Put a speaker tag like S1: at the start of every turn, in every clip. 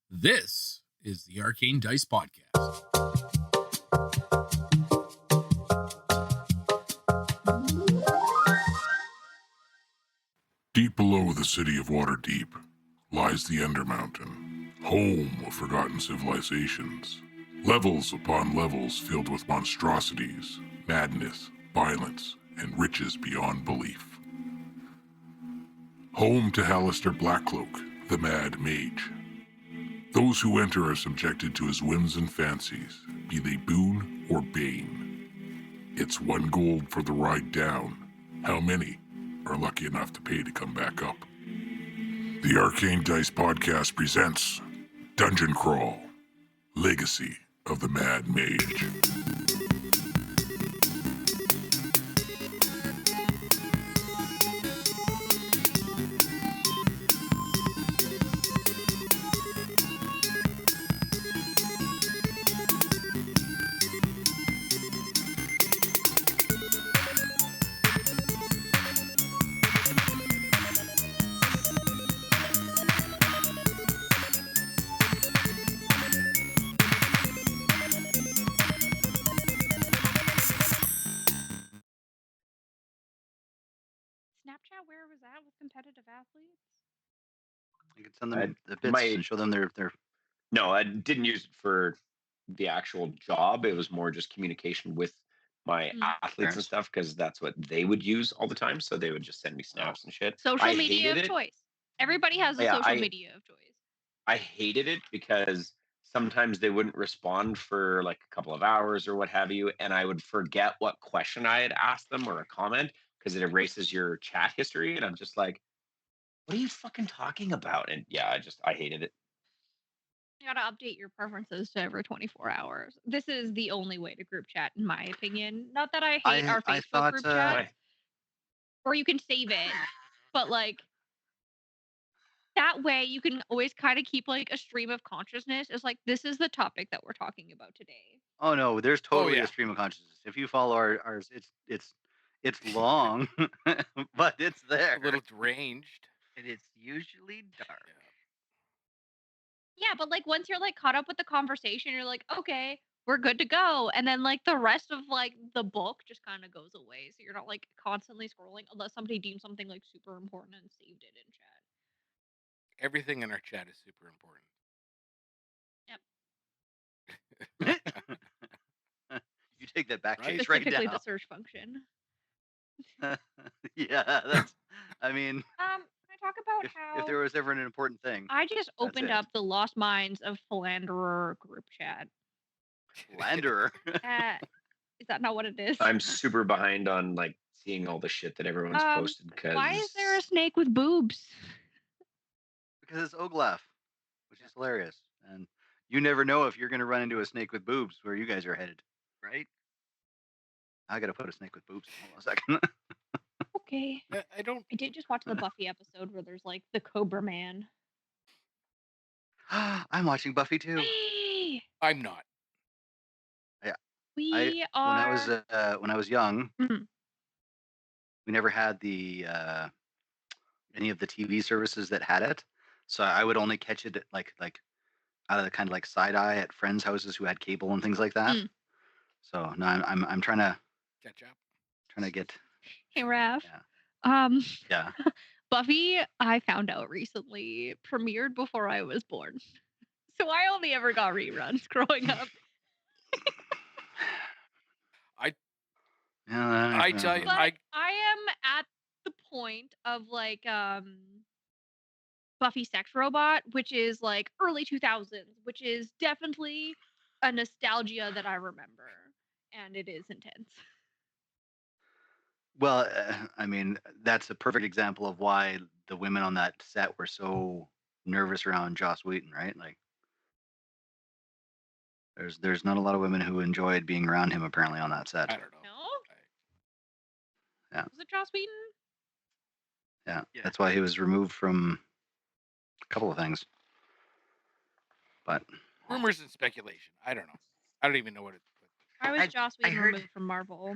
S1: This is the Arcane Dice Podcast.
S2: Deep below the city of Waterdeep lies the Ender Mountain, home of forgotten civilizations. Levels upon levels filled with monstrosities, madness, violence, and riches beyond belief. Home to Hallister Blackcloak, the Mad Mage. Those who enter are subjected to his whims and fancies, be they boon or bane. It's 1 gold for the ride down. How many are lucky enough to pay to come back up? The Arcane Dice Podcast presents Dungeon Crawl, Legacy of the Mad Mage.
S3: Snapchat, where was that with competitive athletes?
S4: You could send them the bits and show them their.
S5: No, I didn't use it for the actual job. It was more just communication with my athletes and stuff, because that's what they would use all the time. So they would just send me snaps and shit.
S3: Social media of choice. Everybody has a social media of choice.
S5: I hated it because sometimes they wouldn't respond for like a couple of hours or what have you, and I would forget what question I had asked them or a comment because it erases your chat history, and I'm just like, what are you fucking talking about? And yeah, I hated it.
S3: You gotta update your preferences to every 24 hours. This is the only way to group chat, in my opinion. Not that I hate our Facebook group chat, or you can save it, but like that way you can always kind of keep like a stream of consciousness. It's like, this is the topic that we're talking about today.
S4: Oh no, there's totally a stream of consciousness. If you follow ours, it's long, but it's there.
S6: A little deranged.
S7: And it's usually dark.
S3: Yeah, but like once you're like caught up with the conversation, you're like, okay, we're good to go. And then like the rest of like the book just kind of goes away. So you're not like constantly scrolling unless somebody deems something like super important and saved it in chat.
S6: Everything in our chat is super important.
S3: Yep.
S4: You take that back
S3: right?
S4: Chase, right down.
S3: Specifically the search function.
S4: Yeah, that's. I mean.
S3: Can I talk about how
S4: if there was ever an important thing?
S3: I just opened up the Lost Minds of Philanderer group chat.
S4: Philanderer.
S3: Is that not what it is?
S5: I'm super behind on like seeing all the shit that everyone's posted. Because
S3: why is there a snake with boobs?
S4: Because it's Oglaf, which is hilarious, and you never know if you're going to run into a snake with boobs where you guys are headed, right? I got to put a snake with boobs. Hold on a second.
S3: Okay. I did just watch the Buffy episode where there's like the Cobra Man.
S4: I'm watching Buffy too.
S3: Hey!
S6: I'm not.
S3: Yeah.
S4: When I was young, we never had the any of the TV services that had it, so I would only catch it at, like out of the kind of like side eye at friends' houses who had cable and things like that. So no, I'm trying to
S6: catch up.
S4: Trying to get.
S3: Hey, Raph.
S4: Yeah. Yeah.
S3: Buffy, I found out recently, premiered before I was born. So I only ever got reruns growing up.
S6: I tell you, I
S3: am at the point of like Buffy Sex Robot, which is like early 2000s, which is definitely a nostalgia that I remember, and it is intense.
S4: Well, I mean, that's a perfect example of why the women on that set were so nervous around Joss Whedon, right? Like, there's not a lot of women who enjoyed being around him apparently on that set.
S6: I don't know.
S3: No?
S4: Yeah.
S3: Was it Joss Whedon?
S4: Yeah, that's why he was removed from a couple of things. But
S6: rumors and speculation. I don't know. I don't even know what it.
S3: I was Joss Whedon removed from Marvel.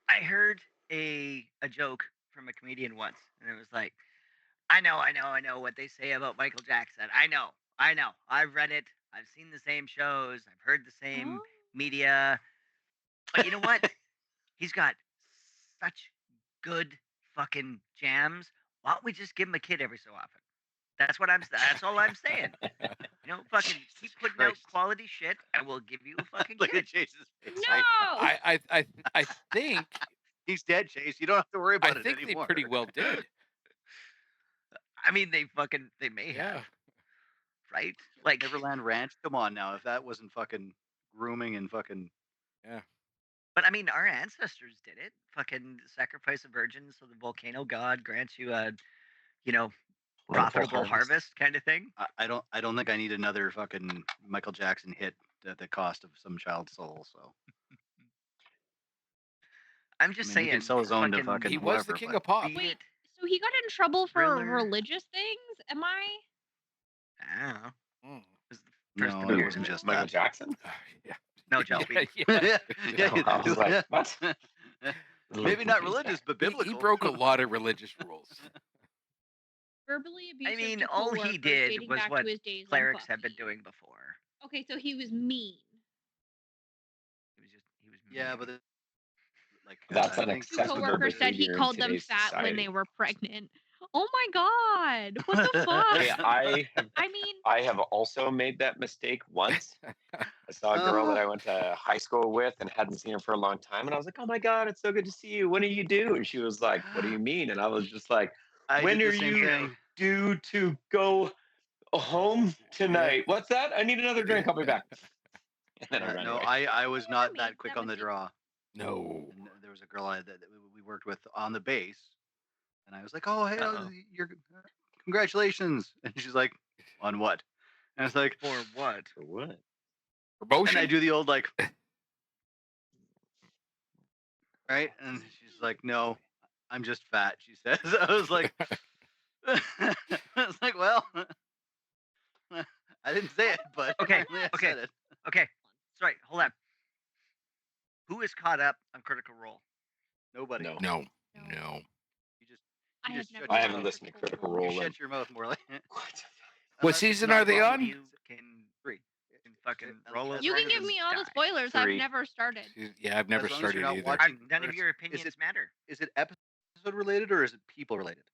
S7: I heard a joke from a comedian once, and it was like, I know what they say about Michael Jackson. I know. I know. I've read it. I've seen the same shows. I've heard the same media. But you know what? He's got such good fucking jams. Why don't we just give him a kid every so often? That's all I'm saying. You know, fucking keep putting out quality shit, and we'll give you a fucking
S4: Look
S7: kid.
S4: at Chase's face.
S3: No.
S6: I think
S4: He's dead, Chase. You don't have to worry about
S6: I
S4: it
S6: think
S4: anymore.
S6: they pretty well did.
S7: I mean, they may have, right? Like
S4: Neverland Ranch. Come on now, if that wasn't fucking grooming and fucking
S7: But I mean, our ancestors did it. Fucking sacrifice a virgin so the volcano god grants you a, profitable harvest kind of thing.
S4: I don't think I need another fucking Michael Jackson hit at the cost of some child's soul. So
S7: I'm just saying,
S4: he can sell his own to fucking
S6: he
S4: whoever,
S6: was the king of pop.
S3: Wait, so he got in trouble for religious things? Am I?
S7: I don't know.
S4: No, it wasn't just
S5: Michael
S4: that.
S5: Jackson.
S6: Yeah.
S7: No, Joe.
S5: I was like, what?
S4: Maybe not religious, but biblical.
S6: He broke a lot of religious rules.
S3: Verbally abusive.
S7: I mean,
S3: to
S7: all he
S3: coworkers
S7: did
S3: dating
S7: was
S3: back
S7: what
S3: to his days on
S7: clerics have been
S3: Buffy.
S7: doing before.
S3: Okay, so he was mean.
S7: He was.
S4: Yeah, but
S5: that's
S4: I
S5: an
S4: think
S3: Two
S5: excessive
S3: coworkers said he
S5: behavior in
S3: called them
S5: today's
S3: fat when they
S5: society.
S3: were pregnant. Oh my god! What the fuck?
S5: Hey, I have also made that mistake once. I saw a girl that I went to high school with and hadn't seen her for a long time, and I was like, "Oh my god, it's so good to see you. When are you due?" And she was like, "What do you mean?" And I was just like, "When are you due to go home tonight? What's that? I need another drink. I'll be back." And then I ran away.
S4: I was not that quick on the draw.
S6: No.
S4: And there was a girl that we worked with on the base, and I was like, "Oh, hey, congratulations!" And she's like, "On what?" And I was like,
S7: "For what?
S5: For what?
S6: Promotion."
S4: And I do the old like, right? And she's like, "No, I'm just fat." She says. I was like, well, I didn't say it, but
S7: Okay.
S4: I said it.
S7: Okay. Sorry. Hold on. Who is caught up on Critical Role?
S4: Nobody.
S6: No.
S5: I haven't listened to Critical Role.
S4: You shut your mouth, Morley.
S6: What season are they on?
S7: You can 3. Can fucking roll over.
S3: You can give me all the spoilers.
S5: 3.
S3: I've never started.
S6: Yeah, I've never started either.
S7: None of your opinions matter.
S4: Is it episode related or is it people related?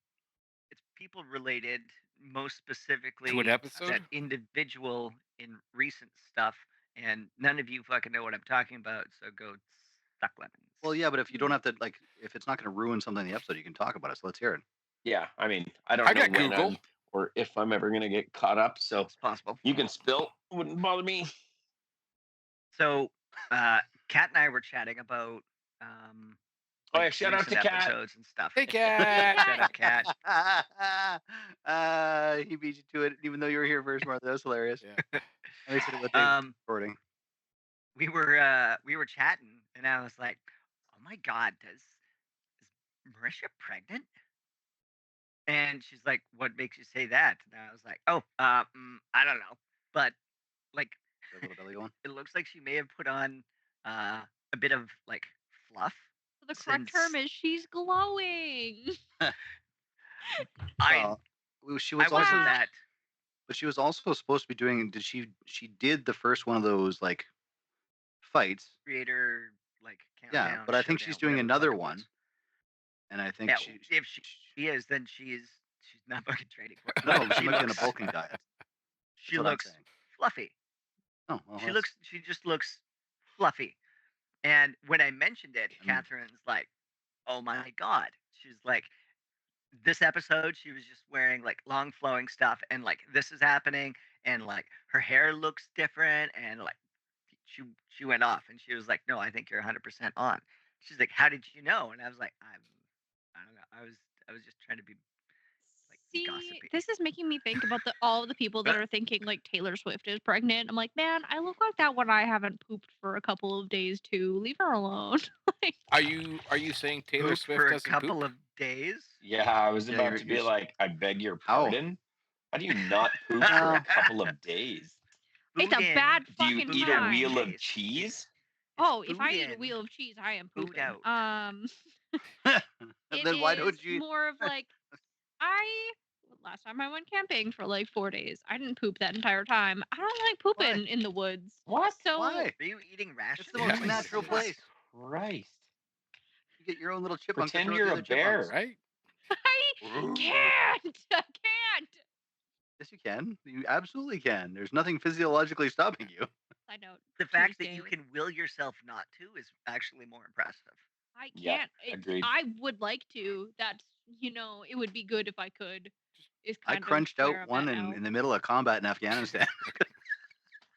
S7: It's people related, most specifically
S6: to an episode?
S7: That individual in recent stuff, and none of you fucking know what I'm talking about. So go suck lemons.
S4: Well, yeah, but if you don't have to, if it's not going to ruin something in the episode, you can talk about it. So let's hear it.
S5: Yeah, I mean, I don't know
S6: got
S5: when
S6: Google.
S5: or if I'm ever going to get caught up. So
S7: it's possible.
S5: You can spill. Wouldn't bother me.
S7: So, Kat and I were chatting about.
S5: Oh yeah, shout out to Kat.
S7: Episodes and stuff.
S6: Hey, Kat.
S7: Shout out, Kat.
S4: He beat you to it, even though you were here first. Martha, that was hilarious.
S6: Yeah.
S4: I said what they were recording.
S7: We were chatting, and I was like, "Oh my god, is Marisha pregnant?" And she's like, "What makes you say that?" And I was like, "Oh, I don't know, but like,
S4: a little belly going.
S7: It looks like she may have put on a bit of like fluff."
S3: The correct term is she's glowing.
S4: She was also
S7: that,
S4: but she was also supposed to be doing. She did the first one of those like fights.
S7: Creator like countdown.
S4: Yeah, but I think she's doing another one. And I think
S7: if she is, then she's not fucking training for it.
S4: No, she might be on a bulking diet.
S7: She looks fluffy.
S4: Oh, well,
S7: she just looks fluffy. And when I mentioned it, Catherine's like, "Oh my god!" She's like, "This episode, she was just wearing like long flowing stuff, and like this is happening, and like her hair looks different, and like she went off, and she was like, 'No, I think you're 100% on.'" She's like, "How did you know?" And I was like, I don't know. I was just trying to be like gossipy.
S3: This is making me think about all the people that are thinking like Taylor Swift is pregnant. I'm like, man, I look like that when I haven't pooped for a couple of days too. Leave her alone.
S6: Are you saying Taylor
S7: Poop
S6: Swift
S7: for a
S6: doesn't
S7: couple
S6: poop?
S7: of days?
S5: Yeah, I was about to be like, I beg your pardon. How do you not poop for a couple of days?
S3: It's a bad
S5: Do you
S3: fucking
S5: eat
S3: time.
S5: a wheel of cheese?
S3: Oh, if I eat a wheel of cheese, I am pooping.
S4: Then why don't you?
S3: More of like, I would last time I went camping for like 4 days. I didn't poop that entire time. I don't like pooping in the woods.
S4: What?
S3: So
S4: Why?
S7: Are you eating rations?
S4: It's the most
S1: Yeah.
S4: natural
S5: Jesus
S4: place.
S5: Christ.
S4: You get your own little chipmunk to
S5: Pretend
S4: throw
S5: you're
S4: the
S5: a
S4: other
S5: bear.
S4: chipmunks.
S1: Right?
S3: I can't. I can't.
S4: Yes, you can. You absolutely can. There's nothing physiologically stopping you.
S3: I know.
S7: The fact that you
S3: Tuesday.
S7: can will yourself not to is actually more impressive.
S3: I
S5: Yeah,
S3: can't.
S5: agreed.
S3: I would like to. That's, it would be good if I could. Is
S4: I
S3: kind of
S4: crunched out
S3: where I'm
S4: one
S3: at now.
S4: in the middle of combat in Afghanistan.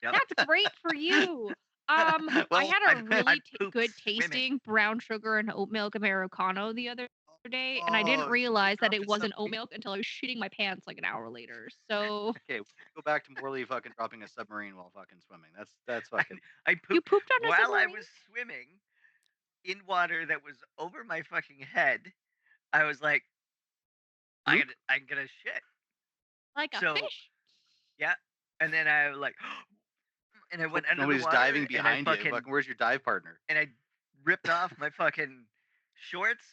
S7: Yep.
S3: That's great for you. I
S4: Well,
S3: had a
S7: I'd
S3: really
S7: poop
S3: good
S7: swimming.
S3: tasting brown sugar and oat milk Americano the other day, and I didn't
S4: Oh,
S3: realize that
S4: dropped
S3: it
S4: a
S3: wasn't oat
S4: submarine.
S3: milk until I was shitting my pants like an hour later. So
S4: Okay, we go back to Morley fucking dropping a submarine while fucking swimming. That's fucking.
S7: I
S3: you
S7: pooped
S3: pooped on a
S7: while I
S3: submarine?
S7: was swimming in water that was over my fucking head. I was like, I'm gonna shit.
S3: Like a
S7: So-
S3: fish?
S7: Yeah. And then I was like, and I went under the
S4: Nobody's
S7: water.
S4: diving
S7: and I
S4: behind you.
S7: fucking,
S4: Fucking, where's your dive partner?
S7: and I ripped off my fucking shorts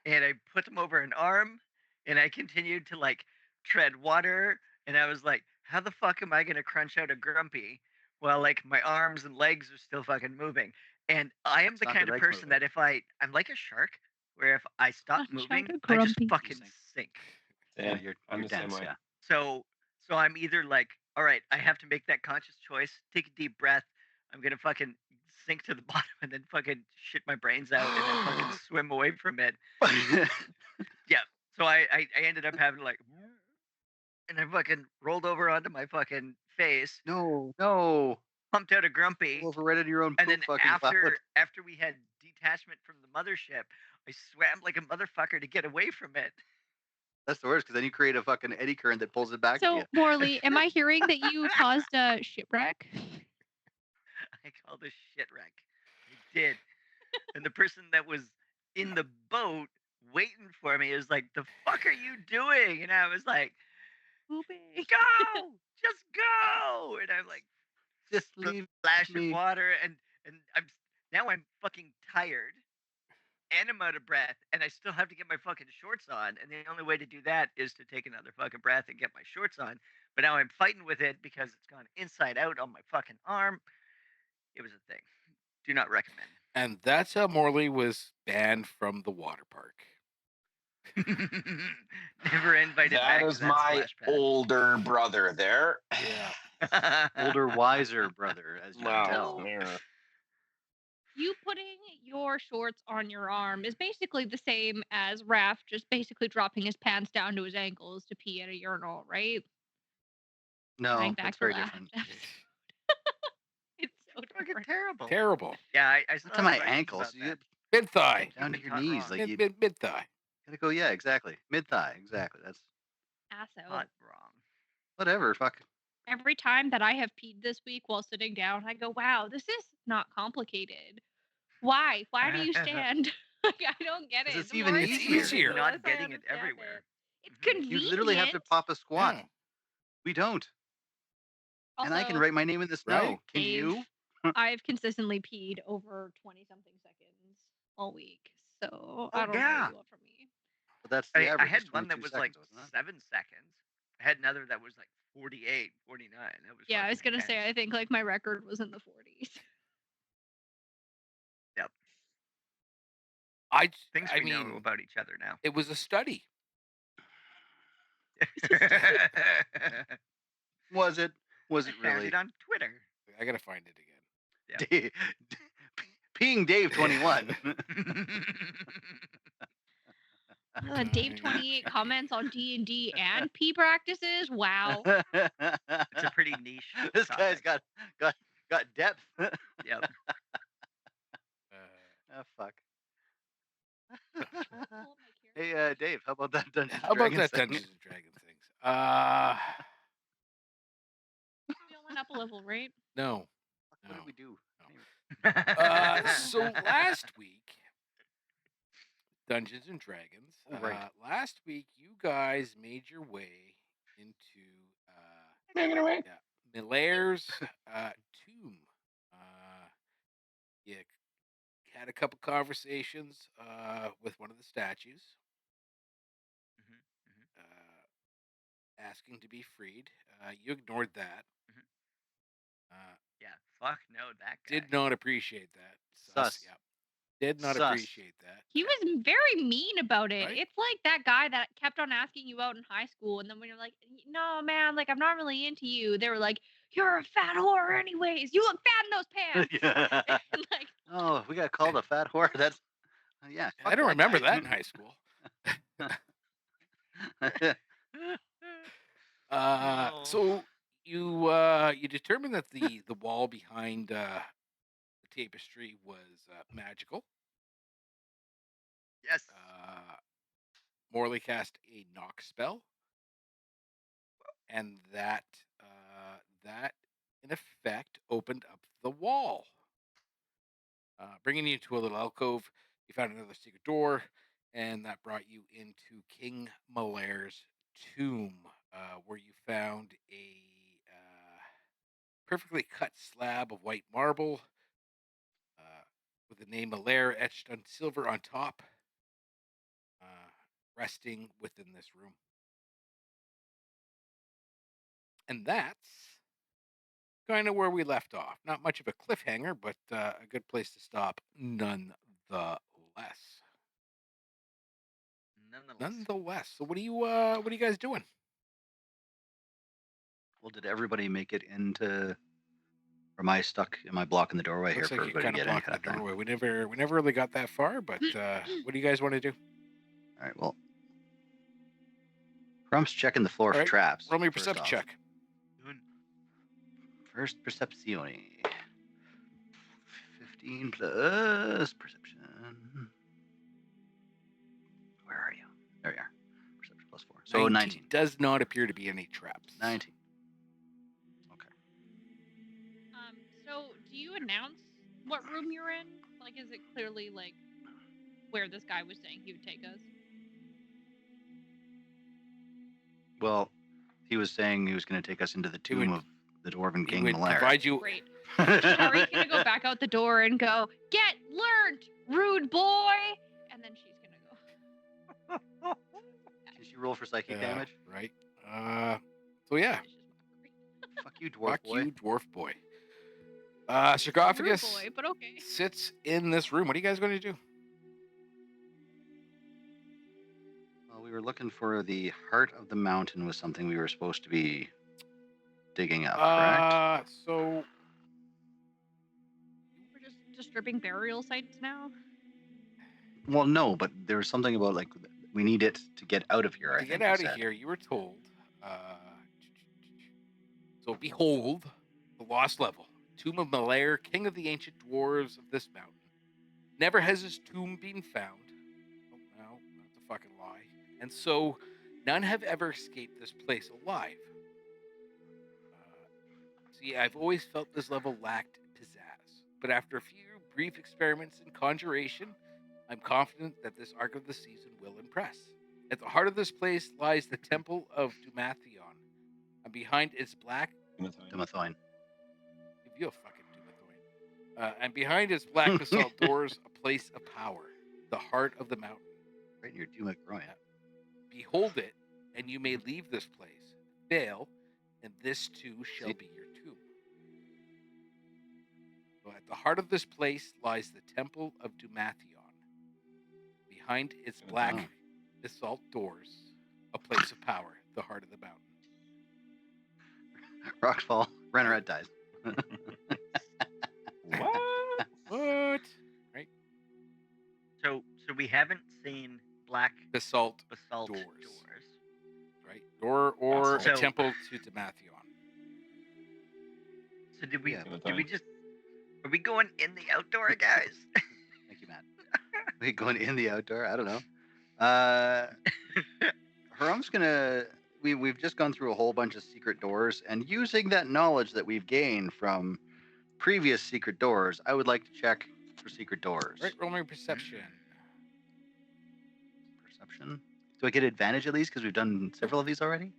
S7: and I put them over an arm and I continued to like tread water. And I was like, how the fuck am I going to crunch out a grumpy while like my arms and legs are still fucking moving? And I am
S4: It's
S7: the
S4: not
S7: kind
S4: your
S7: of
S4: legs
S7: person
S4: moving.
S7: that I'm like a shark where if I stop
S3: Crunch out
S7: moving,
S3: a
S7: I just
S3: grumpy.
S7: fucking sink.
S4: Yeah,
S5: Same.
S4: you're
S5: I'm the same
S4: dense.
S5: way.
S4: Yeah.
S7: So I'm either like, all right, I have to make that conscious choice, take a deep breath. I'm gonna fucking sink to the bottom and then fucking shit my brains out and then fucking swim away from it. So I ended up having to like, and I fucking rolled over onto my fucking face,
S4: no.
S7: pumped out a grumpy,
S4: Roll over right into your own poop
S7: and then
S4: fucking cloud.
S7: after we had detachment from the mothership, I swam like a motherfucker to get away from it.
S4: That's the worst because then you create a fucking eddy current that pulls it back to
S3: So,
S4: you.
S3: Morley, am I hearing that you caused a shipwreck?
S7: I called a shit wreck. I did. And the person that was in the boat waiting for me is like, the fuck are you doing? And I was like,
S3: Pooping.
S7: go! Just go! And I'm like,
S4: Just leave
S7: splashing
S4: me.
S7: water and I'm fucking tired and I'm out of breath and I still have to get my fucking shorts on. And the only way to do that is to take another fucking breath and get my shorts on. But now I'm fighting with it because it's gone inside out on my fucking arm. It was a thing. Do not recommend.
S6: And that's how Morley was banned from the water park.
S7: Never invited back.
S5: That is
S7: to
S5: my
S7: splash pad.
S5: older brother there.
S6: Yeah.
S4: Older, wiser brother, as you can
S5: Wow.
S4: tell.
S5: Yeah.
S3: You putting your shorts on your arm is basically the same as Raph just basically dropping his pants down to his ankles to pee at a urinal, right?
S4: No,
S3: Bring back
S4: that's
S3: the
S4: very
S3: last
S4: different.
S3: episode. It's so
S7: Fucking
S3: different.
S7: terrible.
S6: Terrible.
S7: Yeah, I still
S4: Not to
S7: have
S4: my
S7: questions
S4: ankles.
S7: about
S4: You
S7: that.
S4: get
S6: Mid thigh.
S4: down to
S7: You've
S4: your
S7: been taught
S4: knees.
S7: wrong.
S4: Like you
S6: Mid thigh.
S4: gotta go, yeah, exactly. Mid thigh, exactly. That's
S3: Ass out.
S7: Taught wrong.
S4: whatever. Fuck.
S3: Every time that I have peed this week while sitting down, I go, wow, this is not complicated. Why? Why do you stand? Like, I don't get
S4: 'Cause
S3: it.
S4: it's
S3: The
S4: even
S3: more I
S6: It's
S3: think about
S6: easier.
S3: the
S7: Not
S3: less I
S7: getting it
S3: understand
S7: everywhere.
S3: It's
S7: Mhm.
S3: convenient.
S4: You literally have to pop a squat.
S6: Yeah.
S4: We don't.
S3: Also,
S4: And I can write my name in the snow.
S6: Right.
S4: Can
S3: Dave,
S4: you?
S3: I've consistently peed over 20-something seconds all week. So I
S7: Oh,
S3: don't know
S7: yeah.
S3: what you want from me.
S4: But that's the
S7: I
S4: average.
S7: had
S4: is
S7: one that
S4: 22
S7: was like
S4: seconds, wasn't it?
S7: 7 seconds. I had another that was like 48, 49. That was
S3: Yeah, I was
S7: fucking
S3: going to say,
S7: intense.
S3: I think like my record was in the 40s.
S7: Yep.
S6: I
S7: We know
S6: mean,
S7: about each other now.
S6: it was a study.
S4: Was it? Was it
S7: I found
S4: really?
S7: it on Twitter.
S6: I gotta find it again.
S4: Peeing Dave 21.
S3: Dave 28 comments on D&D and pee practices. Wow.
S7: It's a pretty niche.
S4: This guy's
S7: topic.
S4: got depth.
S7: Yep.
S4: Oh fuck. Hey, Dave, how about that Dungeons
S6: How
S4: and
S6: about
S4: Dragons
S6: that
S4: thing?
S6: Dungeons and Dragons things?
S3: We all went up a level, right?
S6: No.
S4: What did we do?
S6: So last week, Dungeons and Dragons.
S4: Right.
S6: Last week, you guys made your way into
S5: Making away.
S6: Milaire's tomb. You had a couple conversations with one of the statues. asking to be freed. You ignored that.
S7: Yeah, fuck no, that guy.
S6: Did not appreciate that.
S4: Sus.
S6: Yeah. Did not
S4: Sus.
S6: appreciate that.
S3: He was very mean about it.
S6: Right?
S3: It's like that guy that kept on asking you out in high school, and then when you're like, "No, man, like I'm not really into you," they were like, "You're a fat whore, anyways. You look fat in those pants." Like,
S4: oh, we got called a fat whore. That's yeah.
S6: I don't remember
S4: guy.
S6: that in high school. So you determined that the wall behind the tapestry was magical.
S7: Yes.
S6: Morley cast a knock spell, and that in effect opened up the wall, bringing you to a little alcove. You found another secret door, and that brought you into King Malair's tomb, where you found a perfectly cut slab of white marble with the name Malair etched on silver on top, resting within this room. And that's kind of where we left off. Not much of a cliffhanger, but a good place to stop nonetheless. Nonetheless. So what are you guys doing?
S4: Well, did everybody make it into? Or am I stuck? Am I blocking the doorway
S6: Looks
S4: here
S6: like
S4: for
S6: you're
S4: everybody to
S6: kind of
S4: get in?
S6: blocking the doorway. We never really got that far, but what do you guys want to do?
S4: All right. Well, Crump's checking the floor for traps.
S6: Roll me a perception check.
S4: First percepzione. 15 plus perception. Where are you? There you are. Perception plus 4. So 19.
S6: Does not appear to be any traps.
S4: 19. Okay.
S3: So do you announce what room you're in? Like, is it clearly like where this guy was saying he would take us?
S4: Well, he was saying he was going to take us into the tomb of the Dwarven King Malair.
S6: Provide you.
S3: Great. Ari's gonna go back out the door and go, "Get learned, rude boy," and then she's gonna go.
S4: Did she roll for psychic damage?
S6: Right. So yeah.
S4: Fuck you, dwarf
S6: Fuck
S4: boy.
S6: you, dwarf boy. Sarcophagus
S3: Rude boy, but okay.
S6: sits in this room. What are you guys going to do?
S4: Well, we were looking for the heart of the mountain was something we were supposed to be digging up, correct?
S6: So
S3: We're just disturbing burial sites now.
S4: Well, no, but there was something about like we need it to get out of here. I think
S6: to get out of here, you were told. So behold, the lost level, tomb of Malair, king of the ancient dwarves of this mountain. Never has his tomb been found. Oh, no, that's a fucking lie. And so, none have ever escaped this place alive. See, I've always felt this level lacked pizzazz, but after a few brief experiments in conjuration, I'm confident that this arc of the season will impress. At the heart of this place lies the Temple of Dumathion, and behind its black...
S4: Dumathoin.
S6: Give you a fucking Dumathoin. And behind its black basalt doors, a place of power, the heart of the mountain.
S4: Right in your Dumathoin.
S6: Behold it, and you may leave this place. Fail, and this too shall be your tomb. So at the heart of this place lies the Temple of Dumathion. Behind its black basalt doors, a place of power, the heart of the mountain.
S4: Rocks fall, Rennerat dies.
S6: What? Right?
S7: So we haven't seen black
S6: basalt doors. Right? Or a temple to Dumathion.
S7: So did we just are we going in the outdoor, guys?
S4: Thank you, Matt. We going in the outdoor? I don't know. Harum's gonna we've just gone through a whole bunch of secret doors, and using that knowledge that we've gained from previous secret doors, I would like to check for secret doors.
S6: Right, roll me perception.
S4: Perception? Do I get advantage at least because we've done several of these already?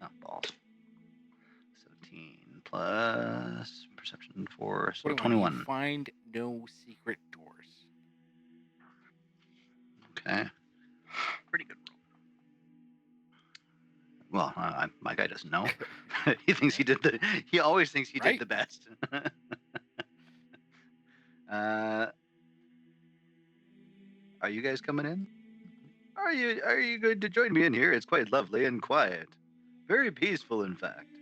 S4: Oh, balls. 17 plus perception 4, so 21.
S6: Find no secret doors.
S4: Okay.
S7: Pretty good roll.
S4: Well, my guy doesn't know. He thinks he did he always thinks he did the best. Are you guys coming in? Are you going to join me in here? It's quite lovely and quiet. Very peaceful, in fact.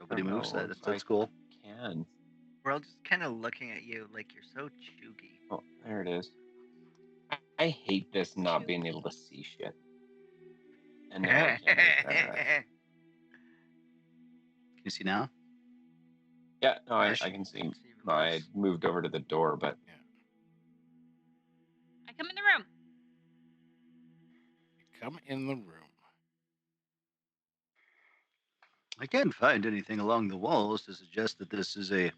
S4: Nobody moves. That's cool.
S5: Can.
S7: We're all just kind of looking at you like you're so chuggy.
S5: Oh, there it is. I hate this not being able to see shit. And now I can.
S4: Can you see now?
S5: Yeah, no, I can see. I moved over to the door, but
S6: Yeah.
S3: I come in the room.
S6: Come in the room.
S4: I can't find anything along the walls to suggest that this is a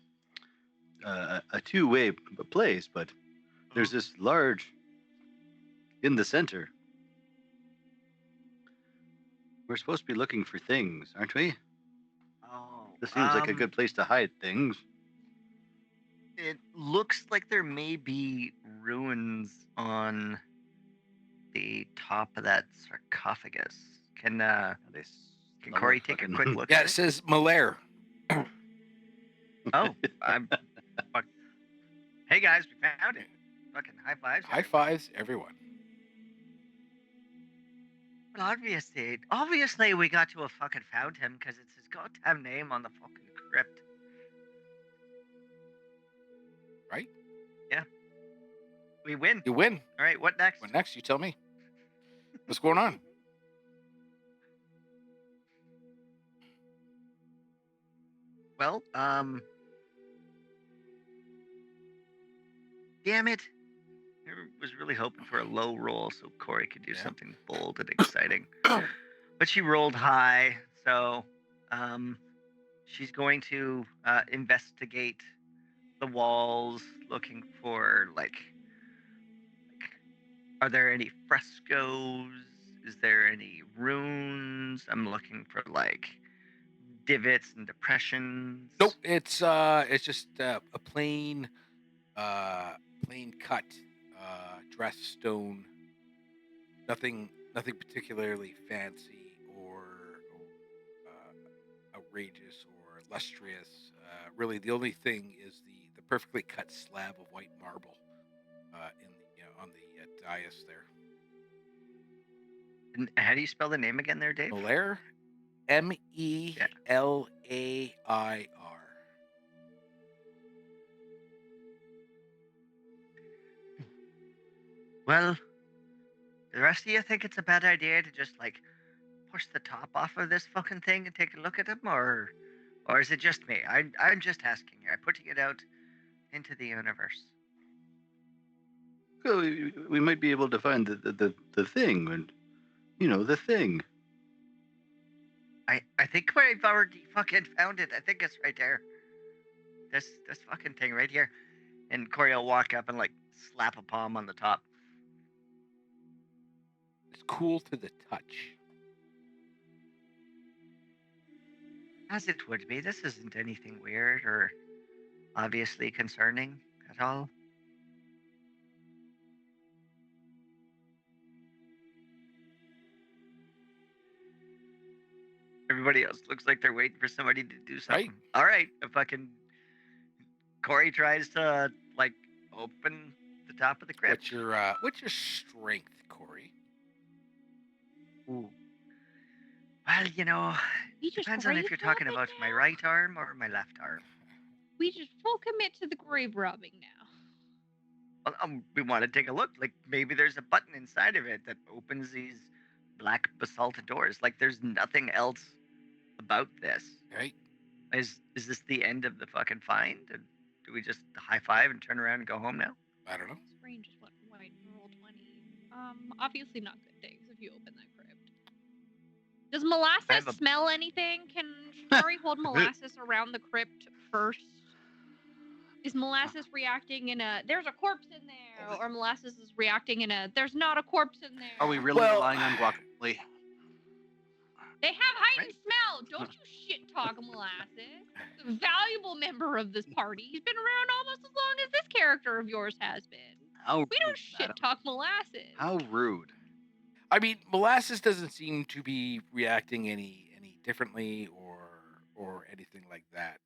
S4: two-way place, but there's this large in the center. We're supposed to be looking for things, aren't we?
S7: Oh,
S4: This seems like a good place to hide things.
S7: It looks like there may be ruins on the top of that sarcophagus. Can Corey take a quick look?
S6: Yeah,
S7: at
S6: it says Malaire.
S7: Oh, fuck. Hey guys, we found it. Fucking high fives.
S6: High fives, everyone.
S7: Well, obviously we got to a fucking found him because it's his goddamn name on the fucking crypt.
S6: Right?
S7: Yeah. We win.
S6: You win.
S7: All right, what next?
S6: What next? You tell me. What's going on?
S7: Well, damn it. I was really hoping for a low roll so Corey could do something bold and exciting. But she rolled high, so she's going to investigate the walls, looking for are there any frescoes? Is there any runes? I'm looking for divots and depressions.
S6: Nope, it's just a plain cut dressed stone. Nothing particularly fancy or outrageous or illustrious. Really, the only thing is the perfectly cut slab of white marble on the dais there.
S7: And how do you spell the name again there, Dave?
S6: Malaire, Melair.
S7: Well, the rest of you think it's a bad idea to just push the top off of this fucking thing and take a look at him, or is it just me? I'm just asking you. I'm putting it out into the universe.
S4: Well, we might be able to find the thing, and the thing.
S7: I think we've already fucking found it. I think it's right there. This fucking thing right here. And Corey will walk up and slap a palm on the top.
S6: It's cool to the touch.
S7: As it would be. This isn't anything weird or obviously concerning at all. Everybody else looks like they're waiting for somebody to do something.
S6: Right.
S7: All right. Fucking Corey tries to open the top of the crypt.
S6: What's your strength, Corey?
S7: Ooh. Well, depends on if you're talking about my right arm or my left arm.
S3: We just full commit to the grave robbing now.
S7: Well, we want to take a look. Maybe there's a button inside of it that opens these black basalt doors. There's nothing else about this.
S6: Right.
S7: Is this the end of the fucking find? Do we just high five and turn around and go home now?
S6: I don't know.
S3: Range is what white roll 20. Obviously not good things if you open that crypt. Does molasses smell anything? Can Shari hold molasses around the crypt first? Is molasses reacting in a there's a corpse in there, or molasses is reacting in a there's not a corpse in there?
S4: Are we really relying on guacamole?
S3: They have heightened smell. Don't you shit talk molasses. A valuable member of this party. He's been around almost as long as this character of yours has been.
S4: How
S3: We don't
S4: rude,
S3: shit
S4: madam.
S3: talk Molasses.
S4: How rude.
S6: I mean, Molasses doesn't seem to be reacting any differently or anything like that.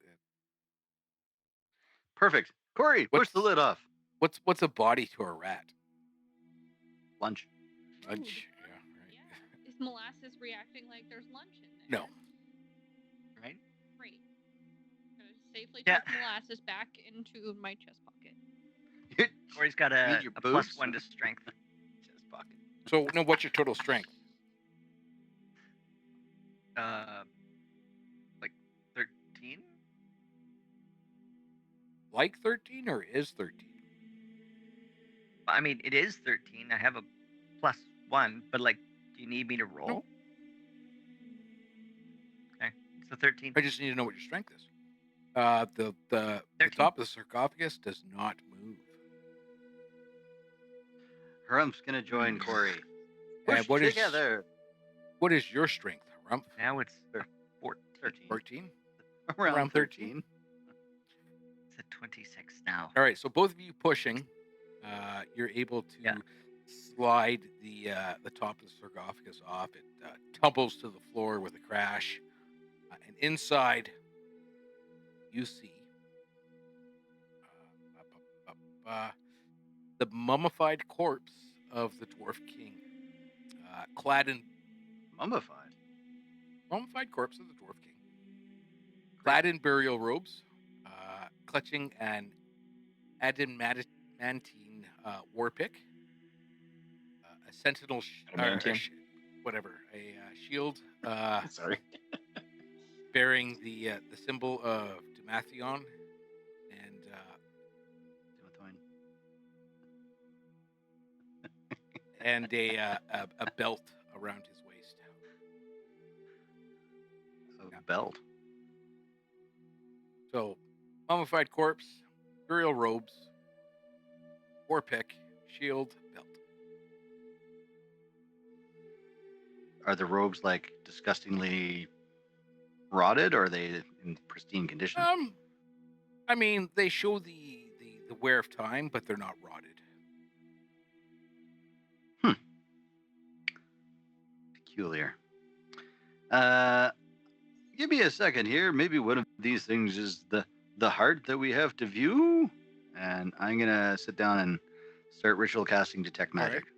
S4: Perfect. Corey, push the lid off.
S6: What's a body to a rat?
S4: Lunch.
S6: Lunch. Yeah, right.
S3: Yeah. Is Molasses reacting like there's lunch in there?
S6: No.
S7: Right?
S3: Great. I'm gonna safely
S7: Yeah.
S3: tuck Molasses back into my chest pocket.
S7: Corey's got a
S4: boobs?
S7: +1 to strength.
S4: Chest pocket.
S6: So, no, what's your total strength?
S7: Like 13.
S6: Like 13 or is 13?
S7: I mean, it is 13. I have a +1, but like, do you need me to roll?
S6: No.
S7: Okay, so 13.
S6: I just need to know what your strength is. The
S7: 13.
S6: top of the sarcophagus does not move.
S4: Harump's gonna join Corey.
S6: And
S4: Push together.
S6: What is your strength, Harumph?
S7: Now it's
S4: 13.
S6: 14?
S4: Around 13.
S7: It's a 26 now.
S6: All right, so both of you pushing, you're able to slide the top of the sarcophagus off. It tumbles to the floor with a crash, and inside you see the mummified corpse of the Dwarf King, clad in mummified corpse of the Dwarf King, clad in burial robes, clutching an adamantine war pick, a sentinel, a shield,
S5: Sorry.
S6: bearing the symbol of Damathion, and a belt around his waist.
S4: A belt.
S6: So, mummified corpse, burial robes, war pick, shield, belt.
S4: Are the robes like disgustingly rotted, or are they in pristine condition?
S6: I mean, they show the wear of time, but they're not rotted.
S4: Peculiar. Give me a second here. Maybe one of these things is the heart that we have to view. And I'm gonna sit down and start ritual casting detect magic.
S6: Right.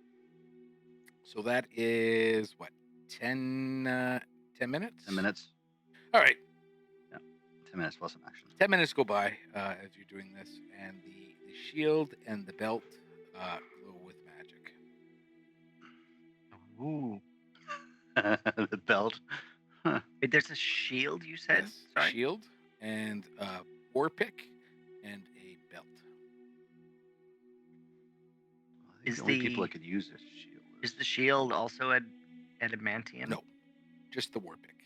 S6: So that is what, 10 minutes?
S4: 10 minutes.
S6: All right.
S4: Yeah, 10 minutes plus an action.
S6: 10 minutes go by as you're doing this, and the shield and the belt glow with magic.
S7: Ooh.
S4: The belt. Huh.
S7: Wait, there's a shield, you said?
S6: Yes,
S7: Sorry?
S6: shield and a war pick and a belt.
S4: I think the only people that could use this shield.
S7: Is the shield also adamantium?
S6: No, just the war pick.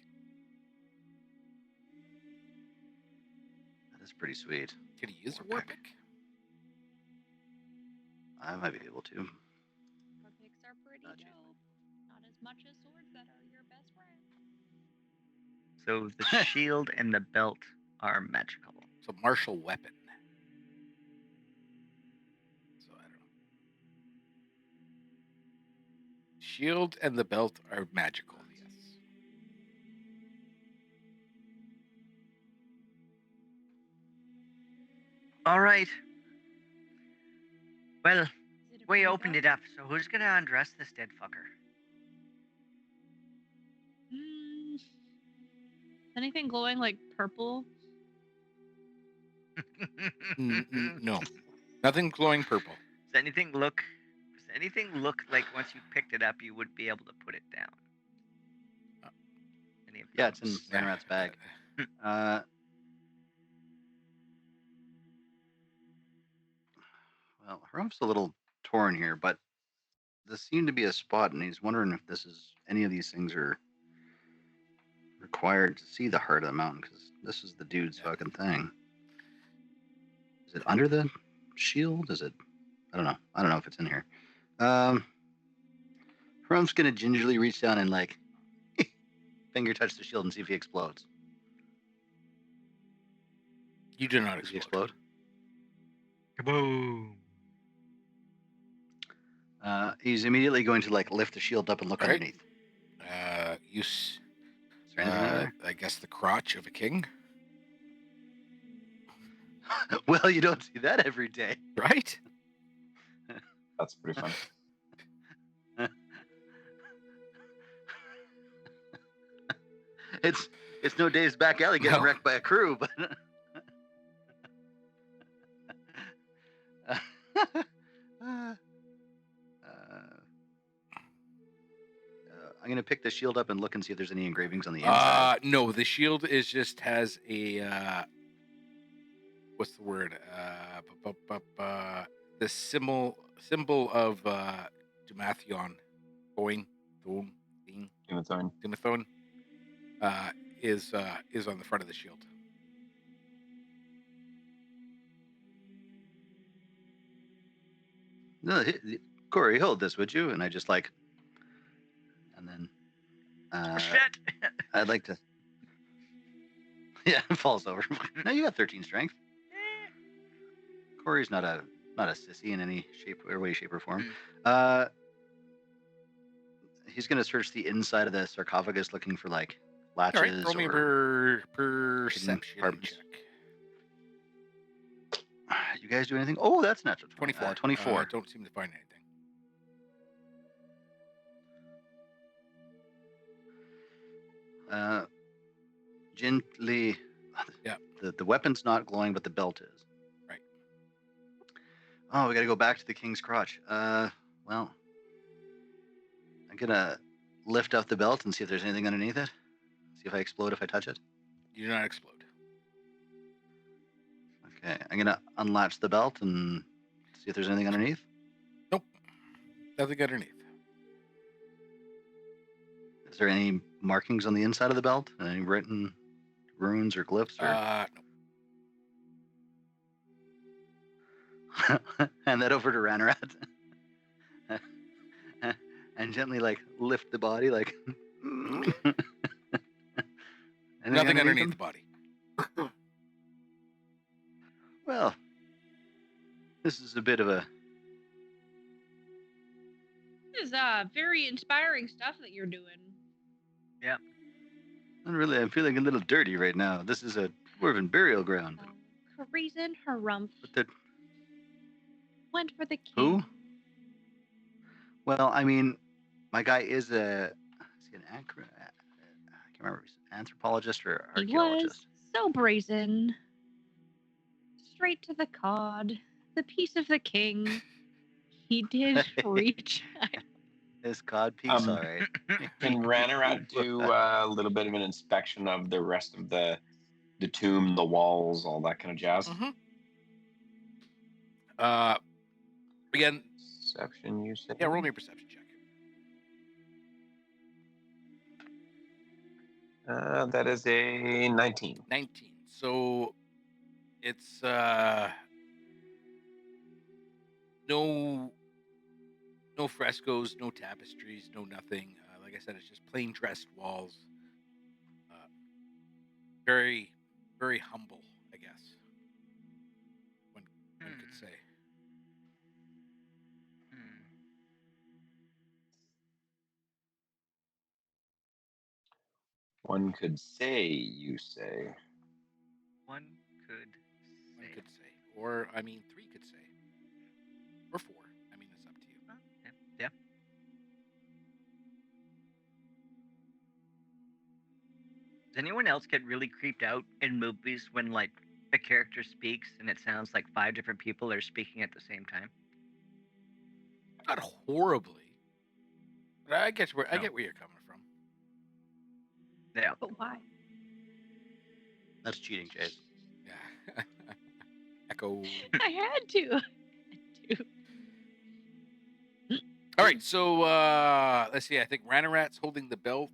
S4: That is pretty sweet.
S6: Can he use a war pick?
S4: I might be able to.
S3: War picks are pretty dope. Not as much as swords that are your best friend.
S7: So the shield and the belt are magical.
S6: It's a martial weapon. So I don't know. Shield and the belt are magical, yes.
S7: All right. Well, we opened it up, so who's gonna undress this dead fucker?
S3: Anything glowing like purple?
S6: No, nothing glowing purple.
S7: Does anything look like once you picked it up you would be able to put it down?
S4: Yeah, it's in Ranrat's bag. Well, Harump's a little torn here, but this seemed to be a spot, and he's wondering if any of these things are required to see the heart of the mountain, because this is the dude's fucking thing. Is it under the shield? Is it? I don't know. I don't know if it's in here. Harump's gonna gingerly reach down and like finger touch the shield and see if he explodes.
S6: You do not
S4: explode.
S7: Kaboom!
S4: He's immediately going to like lift the shield up and look
S6: All right.
S4: underneath.
S6: Use.
S4: Is there anything under there?
S6: I guess the crotch of a king.
S4: Well, you don't see that every day.
S6: Right?
S5: That's pretty fun.
S4: It's no Dave's back alley getting wrecked by a crew, but I'm gonna pick the shield up and look and see if there's any engravings on the inside.
S6: No, the shield is just has a what's the word? The symbol of Dumathion, Dumathon, is on the front of the shield.
S4: No, Corey, hold this, would you? And I just like, and then
S7: Shit.
S4: I'd like to. Yeah, it falls over. No, you got 13 strength. Corey's not a sissy in any way, shape, or form. He's gonna search the inside of the sarcophagus looking for like latches.
S6: All right, roll me a perception check.
S4: You guys do anything? Oh, that's natural.
S6: 24.
S4: 24.
S6: Don't seem to find anything.
S4: Gently.
S6: Yeah.
S4: The weapon's not glowing, but the belt is.
S6: Right.
S4: Oh, we got to go back to the king's crotch. Well, I'm gonna lift up the belt and see if there's anything underneath it. See if I explode if I touch it.
S6: You do not explode.
S4: Okay, I'm gonna unlatch the belt and see if there's anything underneath.
S6: Nope. Nothing underneath.
S4: Is there any markings on the inside of the belt? Any written runes or glyphs? Or...
S6: No.
S4: Hand that over to Ranarat. And gently, like, lift the body, like...
S6: Nothing underneath the body.
S4: Well, this is a bit of a...
S3: This is very inspiring stuff that you're doing.
S7: Yeah.
S4: And really, I'm feeling a little dirty right now. This is a dwarven burial ground.
S3: Carizen Harumph
S4: But
S3: went for the king.
S4: Who? Well, I mean, my guy is a... Is he an I can't remember if he's an anthropologist or archaeologist.
S3: He was so brazen. Straight to the cod. The piece of the king. He did reach.
S4: His cod piece, all right.
S5: Can Ranarat do a little bit of an inspection of the rest of the tomb, the walls, all that kind of jazz?
S6: Mm-hmm. Again,
S5: perception, you said?
S6: Yeah, roll me a perception check.
S5: That is a 19.
S6: 19. So it's no frescoes, no tapestries, no nothing. Like I said, it's just plain dressed walls. Very, very humble, I guess. One could say.
S5: One could say, you say.
S7: One could say.
S6: Or, I mean, three could say. Or four. I mean, it's up to you.
S7: Yeah. Does anyone else get really creeped out in movies when, like, a character speaks and it sounds like 5 different people are speaking at the same time?
S6: Not horribly. But I get where you're coming from.
S7: Yeah.
S3: But why?
S4: That's cheating, Chase.
S6: Yeah. Echo.
S3: I had to.
S6: All right, so let's see. I think Ranarat's holding the belt.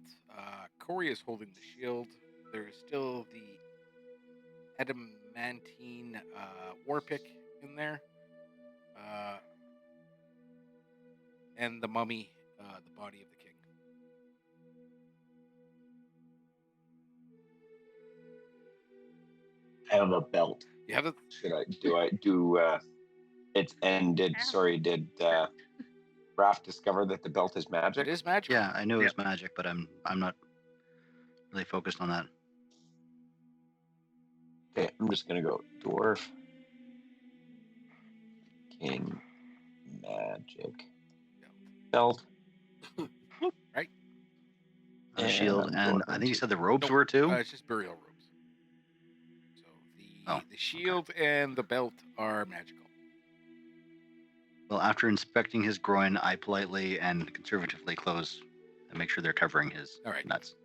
S6: Corey is holding the shield. There's still the adamantine war pick in there, and the mummy, the body of the king.
S5: I have a belt.
S6: You have it.
S5: Should I do? It's ended. Sorry, did Raph discover that the belt is magic?
S6: It is magic.
S4: Yeah, I knew it was magic, but I'm not really focused on that.
S5: Okay, I'm just gonna go dwarf, king, magic, belt,
S6: right?
S4: Shield, and I think you said the robes were too.
S6: It's just burial robes. So the shield and the belt are magical.
S4: Well, after inspecting his groin, I politely and conservatively close and make sure they're covering his nuts.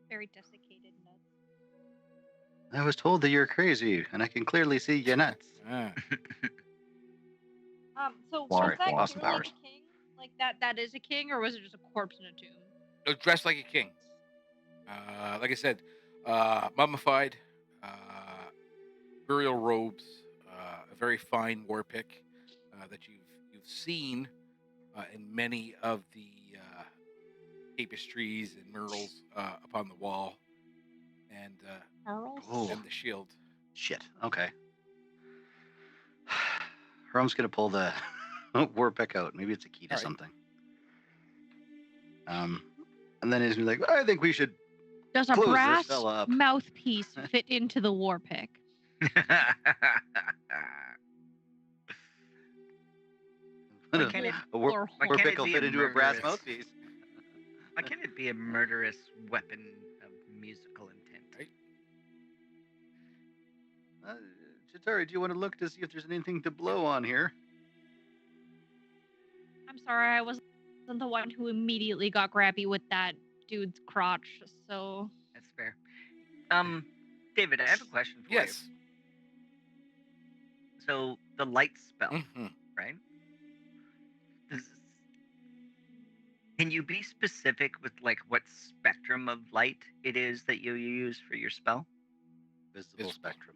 S3: Very desiccated nuts.
S4: I was told that you're crazy, and I can clearly see your nuts.
S3: So
S4: Sorry,
S3: was that
S4: Austin
S3: clearly
S4: Powers.
S3: a king? Like that is a king, or was it just a corpse in a tomb?
S6: It was dressed like a king. Like I said, mummified, burial robes, a very fine war pick that you've seen in many of the tapestries and murals upon the wall, and and the shield.
S4: Shit. Okay. Rome's gonna pull the war pick out. Maybe it's a key to something. And then he's gonna be like, I think we should.
S3: Does a
S4: close this
S3: brass
S4: fella up.
S3: mouthpiece fit into the war pick?
S7: Why can't it,
S4: A war pick will fit into a brass mouthpiece.
S7: Why can't it be a murderous weapon of musical intent?
S4: Right. Chitari, do you want to look to see if there's anything to blow on here?
S3: I'm sorry, I wasn't the one who immediately got grabby with that dude's crotch, so...
S7: That's fair. David, I have a question for you. So, the light spell, right? Can you be specific with, like, what spectrum of light it is that you use for your spell?
S4: Visible spectrum.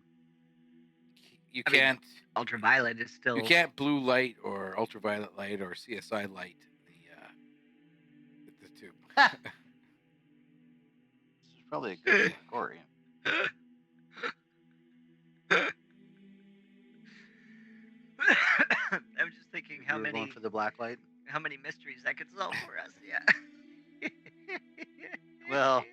S6: You can't...
S7: ultraviolet is still...
S6: You can't blue light or ultraviolet light or CSI light the two.
S4: This is probably a good category.
S7: I was just thinking how many...
S4: going for the black light?
S7: How many mysteries that could solve for us,
S4: Well,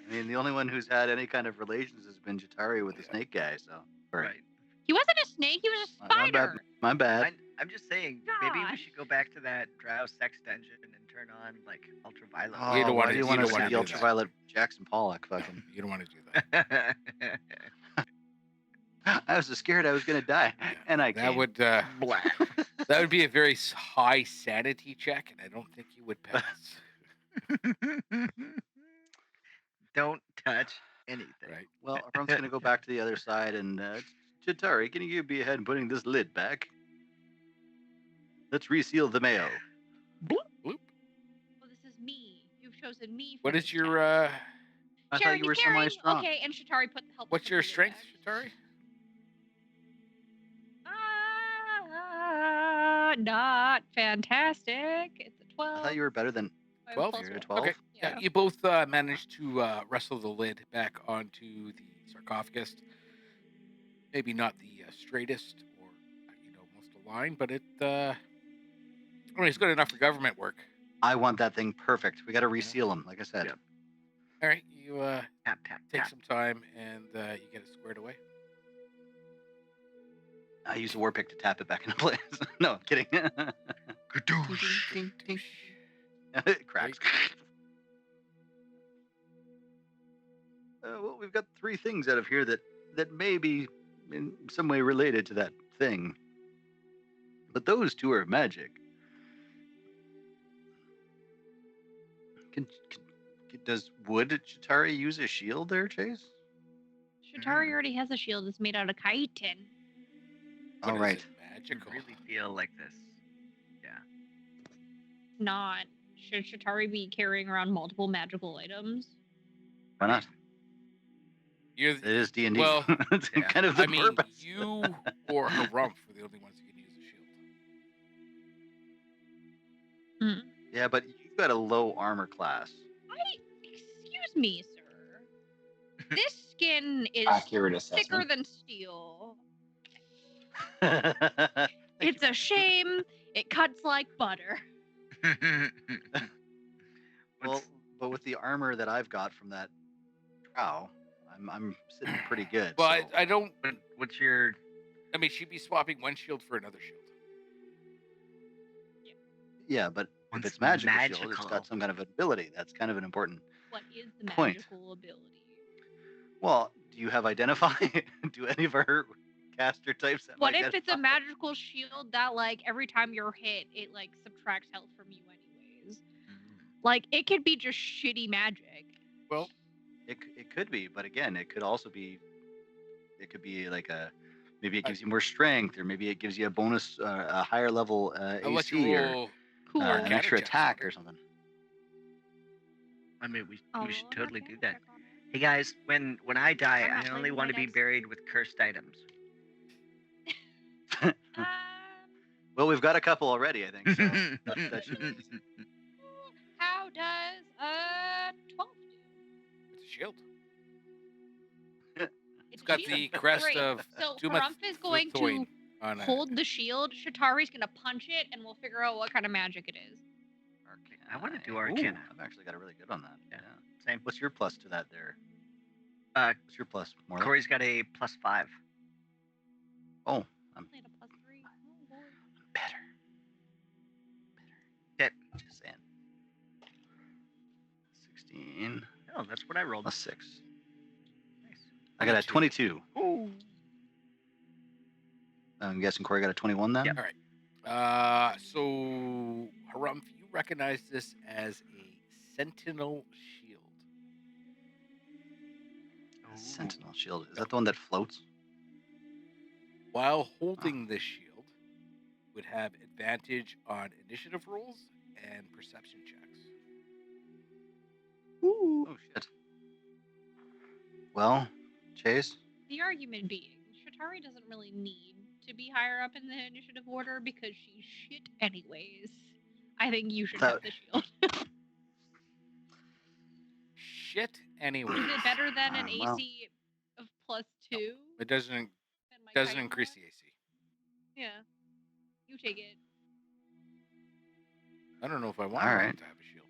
S4: I mean, the only one who's had any kind of relations has been Jatari with the snake guy, so...
S7: Right.
S3: He wasn't a snake, he was a spider!
S4: My bad.
S7: I'm just saying, maybe we should go back to that Drow sex dungeon and turn on, like, ultraviolet.
S4: Oh, why do you want to see the ultraviolet Jackson Pollock fucking...
S6: You don't want to do that.
S4: I was scared I was going to die, and I
S6: that would that would be a very high sanity check, and I don't think you would pass.
S7: Don't touch anything.
S4: Right. Well, Ron's going to go back to the other side, and Chitari, can you be ahead and putting this lid back? Let's reseal the mayo.
S6: Bloop.
S3: Well, this is me. You've chosen me.
S6: What is your?
S4: I thought you were semi-strong.
S3: Okay, and Shatari help.
S6: What's your strength, Shatari?
S3: Not fantastic. It's a 12.
S4: I thought you were better than
S6: 12.
S4: You're a 12.
S6: Okay. Yeah, you both managed to wrestle the lid back onto the sarcophagus. Maybe not the straightest or most aligned, but it. It's good enough for government work.
S4: I want that thing perfect. We got to reseal them, like I said.
S6: Yep. All right, you take
S7: tap.
S6: some time and you get it squared away.
S4: I use a war pick to tap it back into place. No, I'm kidding. It cracks. Well, we've got 3 things out of here that may be in some way related to that thing. But those 2 are magic. Does Chitari use a shield there, Chase?
S3: Shatari already has a shield. It's made out of chitin.
S4: All right.
S6: Magical.
S7: I really feel like this. Yeah.
S3: Not. Should Shatari be carrying around multiple magical items?
S4: Why not? It is D&D.
S6: Well,
S4: it's kind of the purpose.
S6: You or Harumph were the only ones who can use a shield.
S4: Yeah, but you've got a low armor class.
S3: Excuse me, sir. This skin is thicker than steel. It's a shame. It cuts like butter.
S4: Well, but with the armor that I've got from that drow, I'm sitting pretty good.
S6: Well,
S4: so.
S6: I don't.
S7: What's your?
S6: I mean, she'd be swapping one shield for another shield.
S4: Yeah, but if it's magical shield, it's got some kind of ability. That's kind of an important
S3: What is the
S4: point.
S3: magical ability?
S4: Well, do you have identify? Do any of our caster types have
S3: What if
S4: identify?
S3: it's a magical shield that, like, every time you're hit, it, like, subtracts health from you anyways? Like, it could be just shitty magic.
S6: Well,
S4: it could be, but again, it could also be. It could be like a. Maybe it gives you more strength, or maybe it gives you a bonus, a higher level
S6: I'll let
S4: AC,
S6: you
S4: or
S6: roll
S4: an extra
S6: checks.
S4: attack or something.
S7: I mean, we should
S3: an
S7: totally do
S3: arcana
S7: that.
S3: check on it.
S7: Hey guys, when I die,
S3: I'm not
S7: I only
S3: playing
S7: want to
S3: my
S7: be
S3: dice.
S7: buried with cursed items.
S4: Well, we've got a couple already, I think. So that should be easy.
S3: How does a 12 do?
S6: It's a shield.
S3: It's
S6: got
S3: a
S6: the
S3: shield.
S6: crest
S3: Great.
S6: of
S3: So
S6: Tuma
S3: Harumph is going to
S6: Thothoin on
S3: hold the shield. Shatari's going to punch it, and we'll figure out what kind of magic it is.
S4: Arcane.
S7: I wanna do
S4: Ooh,
S7: Arcana.
S4: I've actually got a really good on that.
S7: Yeah.
S4: Same. What's your plus to that there? What's your plus? More.
S7: Corey's got a +5.
S4: Oh, I'm
S3: Played a +3. Oh, Lord.
S4: better.
S7: Okay.
S4: Just saying. 16
S7: Oh, that's what I rolled.
S4: plus 6.
S7: Nice.
S4: I got a 22.
S7: Ooh.
S4: I'm guessing Corey got a 21 then?
S7: Yep.
S6: All right. So Harumph, you recognize this as a sentinel shield.
S4: A Sentinel shield. Is that the one that floats?
S6: While holding this shield, would have advantage on initiative rolls and perception checks.
S4: Ooh. Oh, shit. Well, Chase?
S3: The argument being, Shatari doesn't really need to be higher up in the initiative order because she's shit anyways. I think you should have the shield.
S6: Shit. Anyway.
S3: Is it better than an
S4: well.
S3: AC of +2?
S6: It doesn't
S3: than my
S6: doesn't
S3: chitin
S6: increase
S3: one?
S6: the AC.
S3: Yeah. You take it.
S6: I don't know if I want
S4: All
S6: Harumph
S4: right.
S6: to have a shield.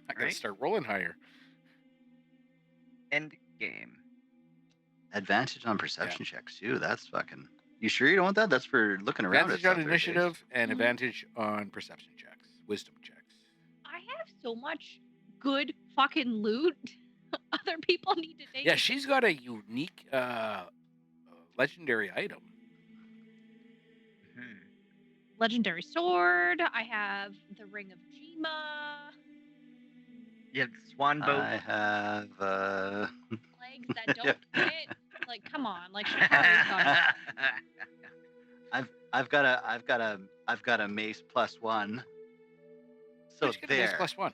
S6: I gotta
S7: Right.
S6: start rolling higher.
S7: End game.
S4: Advantage on perception checks, too. That's fucking... You sure you don't want that? That's for looking around at
S6: Advantage on
S4: stuff there,
S6: initiative
S4: Chase.
S6: and
S3: Mhm.
S6: advantage on perception checks, wisdom checks.
S3: I have so much good fucking loot. Other people need to take
S6: Yeah,
S3: it.
S6: she's got a unique legendary item.
S3: Legendary sword. I have the Ring of Jima.
S7: You have the swan boat.
S4: I have...
S3: Legs that don't fit. Like, come on. Like, Shatari's got it.
S4: I've got a mace +1. So
S6: Let's get a mace
S4: there.
S6: +1.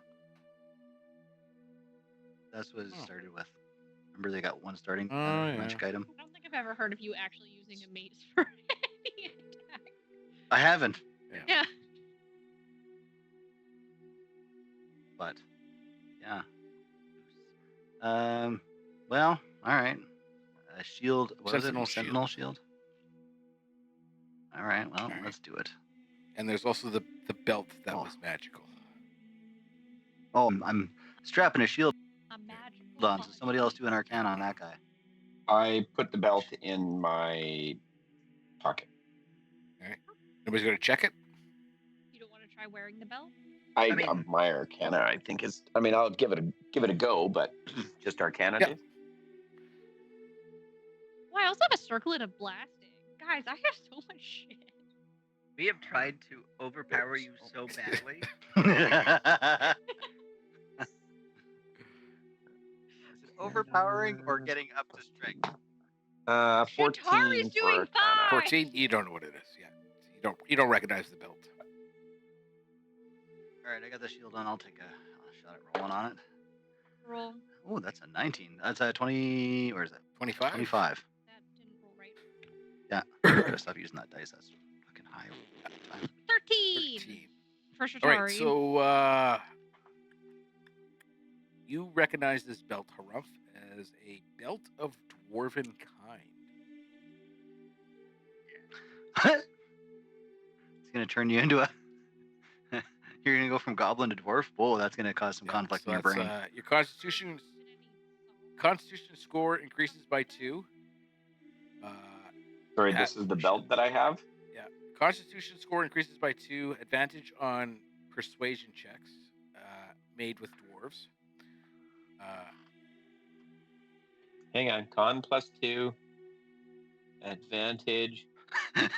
S4: That's what it
S6: Oh.
S4: started with. Remember they got one starting
S6: Oh, yeah.
S4: magic item?
S3: I don't think I've ever heard of you actually using a mace for any attack.
S4: I haven't.
S3: Yeah.
S4: But yeah. Well, all right. A shield. What was it?
S6: Sentinel
S4: Sentinel shield. All right. Well,
S6: right.
S4: let's do it.
S6: And there's also the belt that
S4: Oh.
S6: was magical.
S4: Oh, I'm strapping a shield
S3: A magical
S4: on. So somebody else do an arcana on that guy.
S5: I put the belt in my pocket.
S6: Nobody's gonna check it.
S3: You don't want to try wearing the belt?
S5: I
S7: mean-
S5: my Arcana, I think is. I mean, I'll give it a go, but just Arcana.
S6: Yeah.
S5: Dude?
S3: Well, I also have a circlet of blasting. Guys, I have so much shit.
S7: We have tried to overpower you so badly.
S4: Is it overpowering or getting up to strength?
S5: 14
S3: Shatari's
S5: for
S3: doing
S5: Arcana.
S3: fine.
S6: 14. You don't know what it is yet. You don't recognize the belt.
S4: All right, I got the shield on. I'll take a shot at rolling on it.
S3: Roll.
S4: Oh, that's a 19. That's a 20. Where is that?
S6: 25.
S4: 25.
S3: That didn't roll right.
S4: Yeah. I gotta stop using that dice. That's fucking high.
S3: 13
S6: 13.
S3: for Shatari.
S6: All right, so you recognize this belt, Harumph, as a belt of dwarven kind.
S4: What? It's gonna turn you into a. You're gonna go from goblin to dwarf. Whoa, that's gonna cause some conflict in your brain.
S6: Your constitution score increases by 2.
S5: Sorry, this is the belt that I have.
S6: Yeah, constitution score increases by 2. Advantage on persuasion checks made with dwarves.
S5: Hang on, con +2. Advantage.
S3: On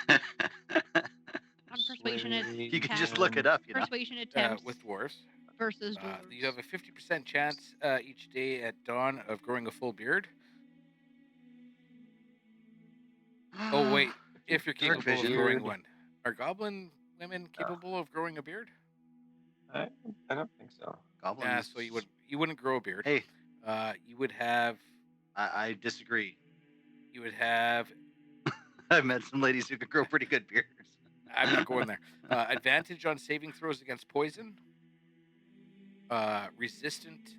S3: persuasion
S4: You can just look it up. You know?
S3: Persuasion attempts
S6: with dwarves
S3: versus dwarves.
S6: You have a 50% chance each day at dawn of growing a full beard. Oh wait, if you're capable of growing one. Are goblin women capable of growing a beard?
S5: I don't think so.
S4: Goblins.
S6: Yeah, so you wouldn't grow a beard.
S4: Hey,
S6: you would have.
S4: I disagree.
S6: You would have.
S4: I've met some ladies who can grow pretty good beards.
S6: I'm not going there. Advantage on saving throws against poison. Resistant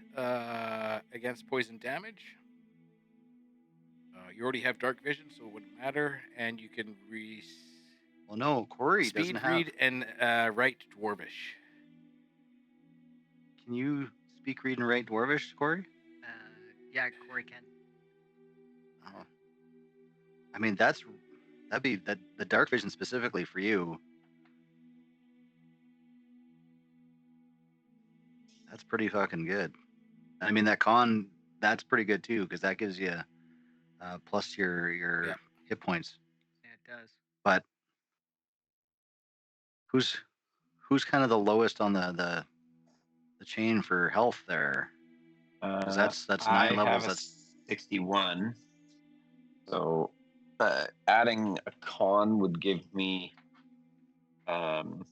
S6: against poison damage. You already have dark vision, so it wouldn't matter, and you can
S4: Well, no, Corey
S6: speed
S4: doesn't
S6: read and write dwarvish.
S4: Can you speak, read, and write dwarvish, Corey?
S7: Yeah, Corey can.
S4: Oh. I mean, that'd be the dark vision specifically for you. That's pretty fucking good. I mean, that's pretty good too, because that gives you plus your hit points.
S7: Yeah, it does.
S4: But who's kind of the lowest on the chain for health there? Because that's 9 levels. That's
S5: 61. So adding a con would give me +2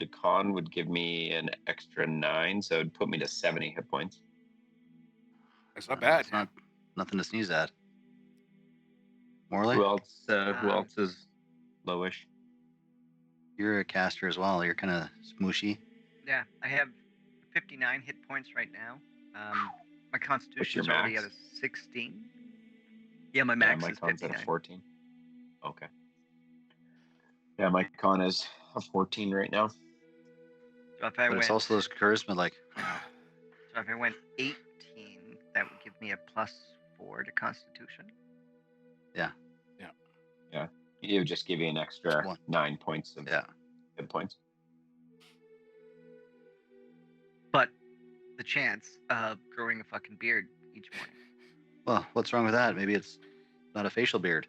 S5: to con would give me an extra 9, so it'd put me to 70 hit points.
S6: That's not bad.
S4: That's nothing to sneeze at. Morley?
S5: Who else is lowish?
S4: You're a caster as well. You're kind of smooshy.
S7: Yeah, I have 59 hit points right now. My constitution is already at a 16. Yeah, my max is 59.
S5: At a 14. Okay. Yeah, my con is a 14 right now.
S7: So if I
S4: it's also those charisma, like.
S7: So if I went 18, that would give me a +4 to Constitution.
S4: Yeah.
S5: It would just give you an extra 9 points of hit points.
S7: But the chance of growing a fucking beard each morning.
S4: Well, what's wrong with that? Maybe it's not a facial beard.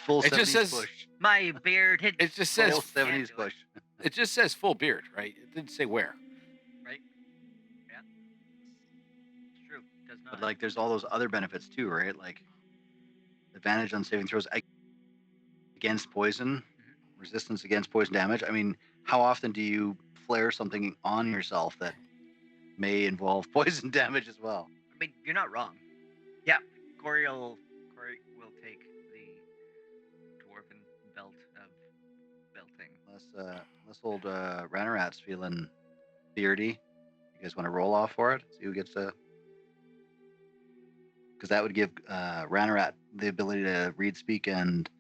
S4: Full 70s bush.
S7: My beard.
S6: It just says
S4: full 70s bush.
S6: It just says full beard, right? It didn't say where.
S7: Right. Yeah. It's true. It does not.
S4: But like, there's all those other benefits too, right? Like advantage on saving throws against poison, resistance against poison damage. I mean, how often do you flare something on yourself that may involve poison damage as well?
S7: I mean, you're not wrong. Yeah, Corey will take the dwarven belt of belting.
S4: Unless old Ranarat's feeling beardy. You guys want to roll off for it? See who gets to. Because that would give Ranarat the ability to read, speak, and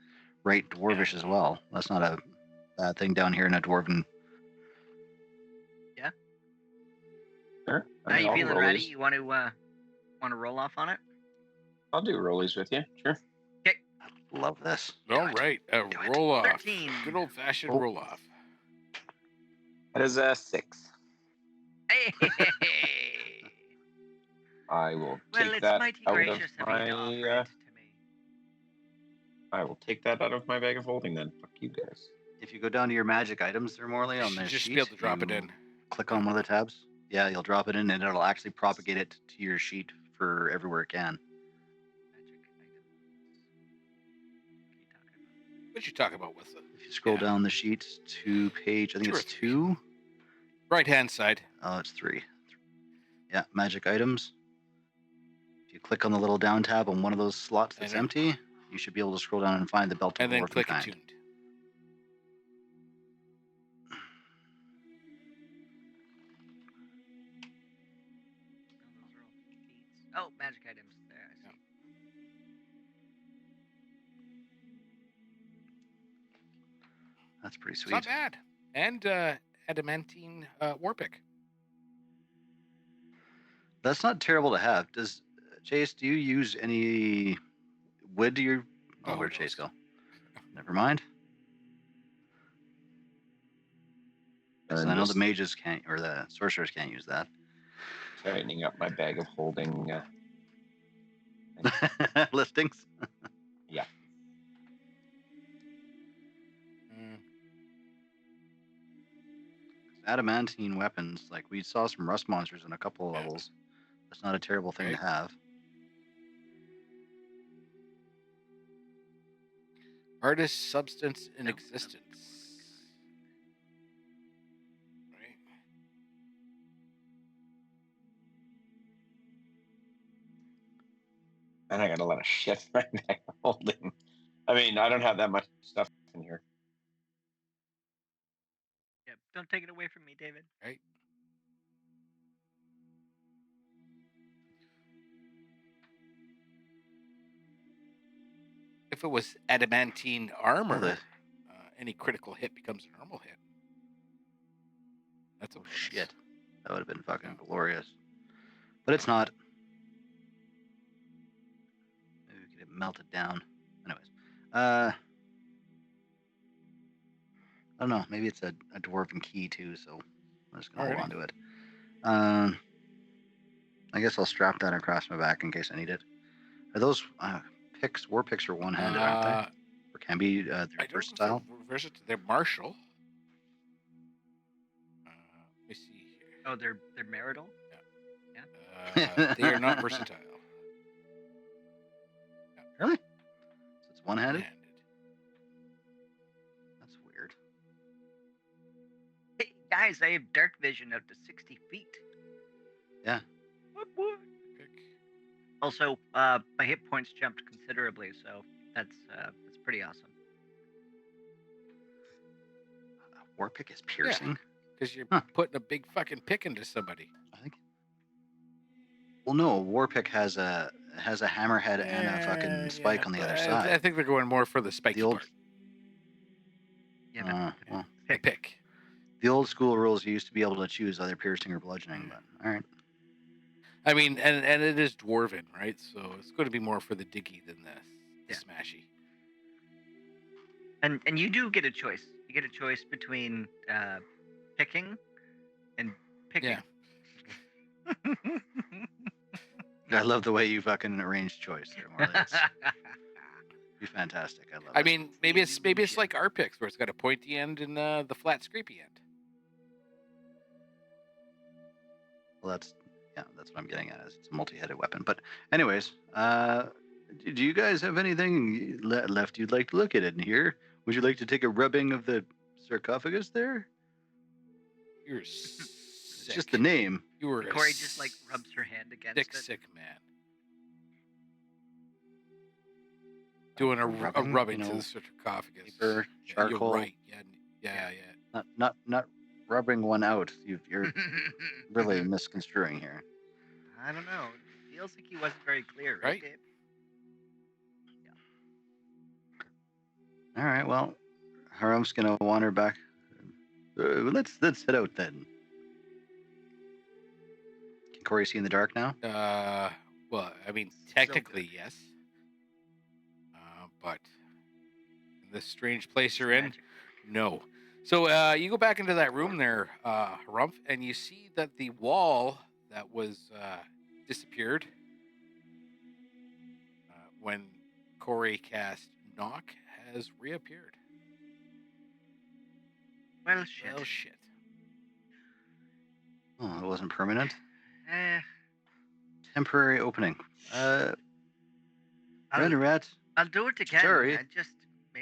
S4: write dwarvish as well. That's not a bad thing down here in a dwarven.
S7: Yeah.
S5: Sure.
S7: Are you feeling ready? You want to roll off on it?
S5: I'll do rollies with you. Sure.
S7: Okay.
S4: I love this.
S6: All right, roll off.
S7: 13.
S6: Good old fashioned roll off.
S5: That is a 6.
S7: Hey.
S5: I will
S7: Well,
S5: take
S7: it's
S5: that
S7: mighty
S5: out
S7: gracious
S5: of
S7: of you to offer
S5: my.
S7: it to me.
S5: I will take that out of my bag of holding then. Fuck you guys.
S4: If you go down to your magic items there, Morley, on
S6: You
S4: the
S6: should just
S4: sheet,
S6: be able to drop it in.
S4: Click on one of the tabs. Yeah, you'll drop it in, and it'll actually propagate it to your sheet for everywhere it can.
S7: Magic items.
S6: What you talking about with it?
S4: If you scroll down the sheet to page, I think it's 2.
S6: Right hand side.
S4: Oh, it's 3. Yeah, magic items. If you click on the little down tab on one of those slots that's empty, you should be able to scroll down and find the belt of
S6: and then
S4: dwarven
S6: click
S4: kind.
S6: attuned.
S7: Oh, magic items. There, I see.
S4: That's pretty
S6: It's
S4: sweet.
S6: not bad. And adamantine war pick.
S4: That's not terrible to have. Does Chase? Do you use any wood? Do you? Oh, where'd Chase go? Never mind. Because I know the mages can't, or the sorcerers can't use that.
S5: Tightening up my bag of holding.
S4: Listings.
S5: Yeah.
S4: Adamantine weapons, like we saw some rust monsters in a couple of levels. That's not a terrible thing to have.
S6: Hardest substance in existence. Right.
S5: And I got a lot of shit in my bag of holding. I mean, I don't have that much stuff in here.
S7: Yep. Don't take it away from me, David.
S6: Right. If it was adamantine armor, any critical hit becomes a normal hit. That's a bonus.
S4: Shit. That would have been fucking glorious. But it's not. Maybe we get it melted down. Anyways. I don't know. Maybe it's a dwarven key too, so I'm just going to hold on to it. I guess I'll strap that across my back in case I need it. Are those picks? War picks are one-handed, aren't they? Or can be. They're versatile.
S6: They're martial. Let me see here.
S7: Oh, they're marital?
S6: Yeah. They are not versatile.
S4: Really? So it's one-handed? That's weird.
S7: Hey, guys, I have dark vision out to 60 feet.
S4: Yeah.
S7: What? Also, my hit points jumped considerably, so that's pretty awesome.
S4: War pick is piercing?
S6: Because you're putting a big fucking pick into somebody.
S4: I think. Well, no, war pick has a hammerhead and a fucking spike on the other side.
S6: I think they're going more for the spiky part.
S7: Yeah,
S4: well,
S6: the pick.
S4: The old school rules, you used to be able to choose either piercing or bludgeoning, but all right.
S6: I mean, and it is dwarven, right? So it's going to be more for the diggy than the smashy.
S7: And you do get a choice. You get a choice between picking and picking.
S6: Yeah.
S4: I love the way you fucking arranged choice there, Marley. It's be fantastic. I love it.
S6: I mean, maybe it's like our picks, where it's got a pointy end and the flat scrapey end.
S4: Well, that's what I'm getting at. Is it's a multi-headed weapon. But anyways, do you guys have anything left you'd like to look at in here? Would you like to take a rubbing of the sarcophagus there?
S6: You're
S4: It's just the name.
S6: You were
S7: Corey just like rubs her hand against it.
S6: Sick man. Doing a rubbing to the sarcophagus.
S4: Paper, charcoal.
S6: You're right. Yeah.
S4: Not rubbing one out. You're really misconstruing here.
S7: I don't know. It feels like he wasn't very clear,
S6: right?
S7: Dave?
S4: Yeah. All right. Well, Harum's gonna wander back. Let's head out then. Can Corey see in the dark now?
S6: Well, I mean, technically yes. But in this strange place you're in, no. So you go back into that room there, Harumph, and you see that the wall that was disappeared when Corey cast Knock has reappeared.
S7: Well, shit.
S4: Oh, it wasn't permanent?
S7: Eh.
S4: Temporary opening. Rat.
S7: I'll do it again.
S4: Sorry.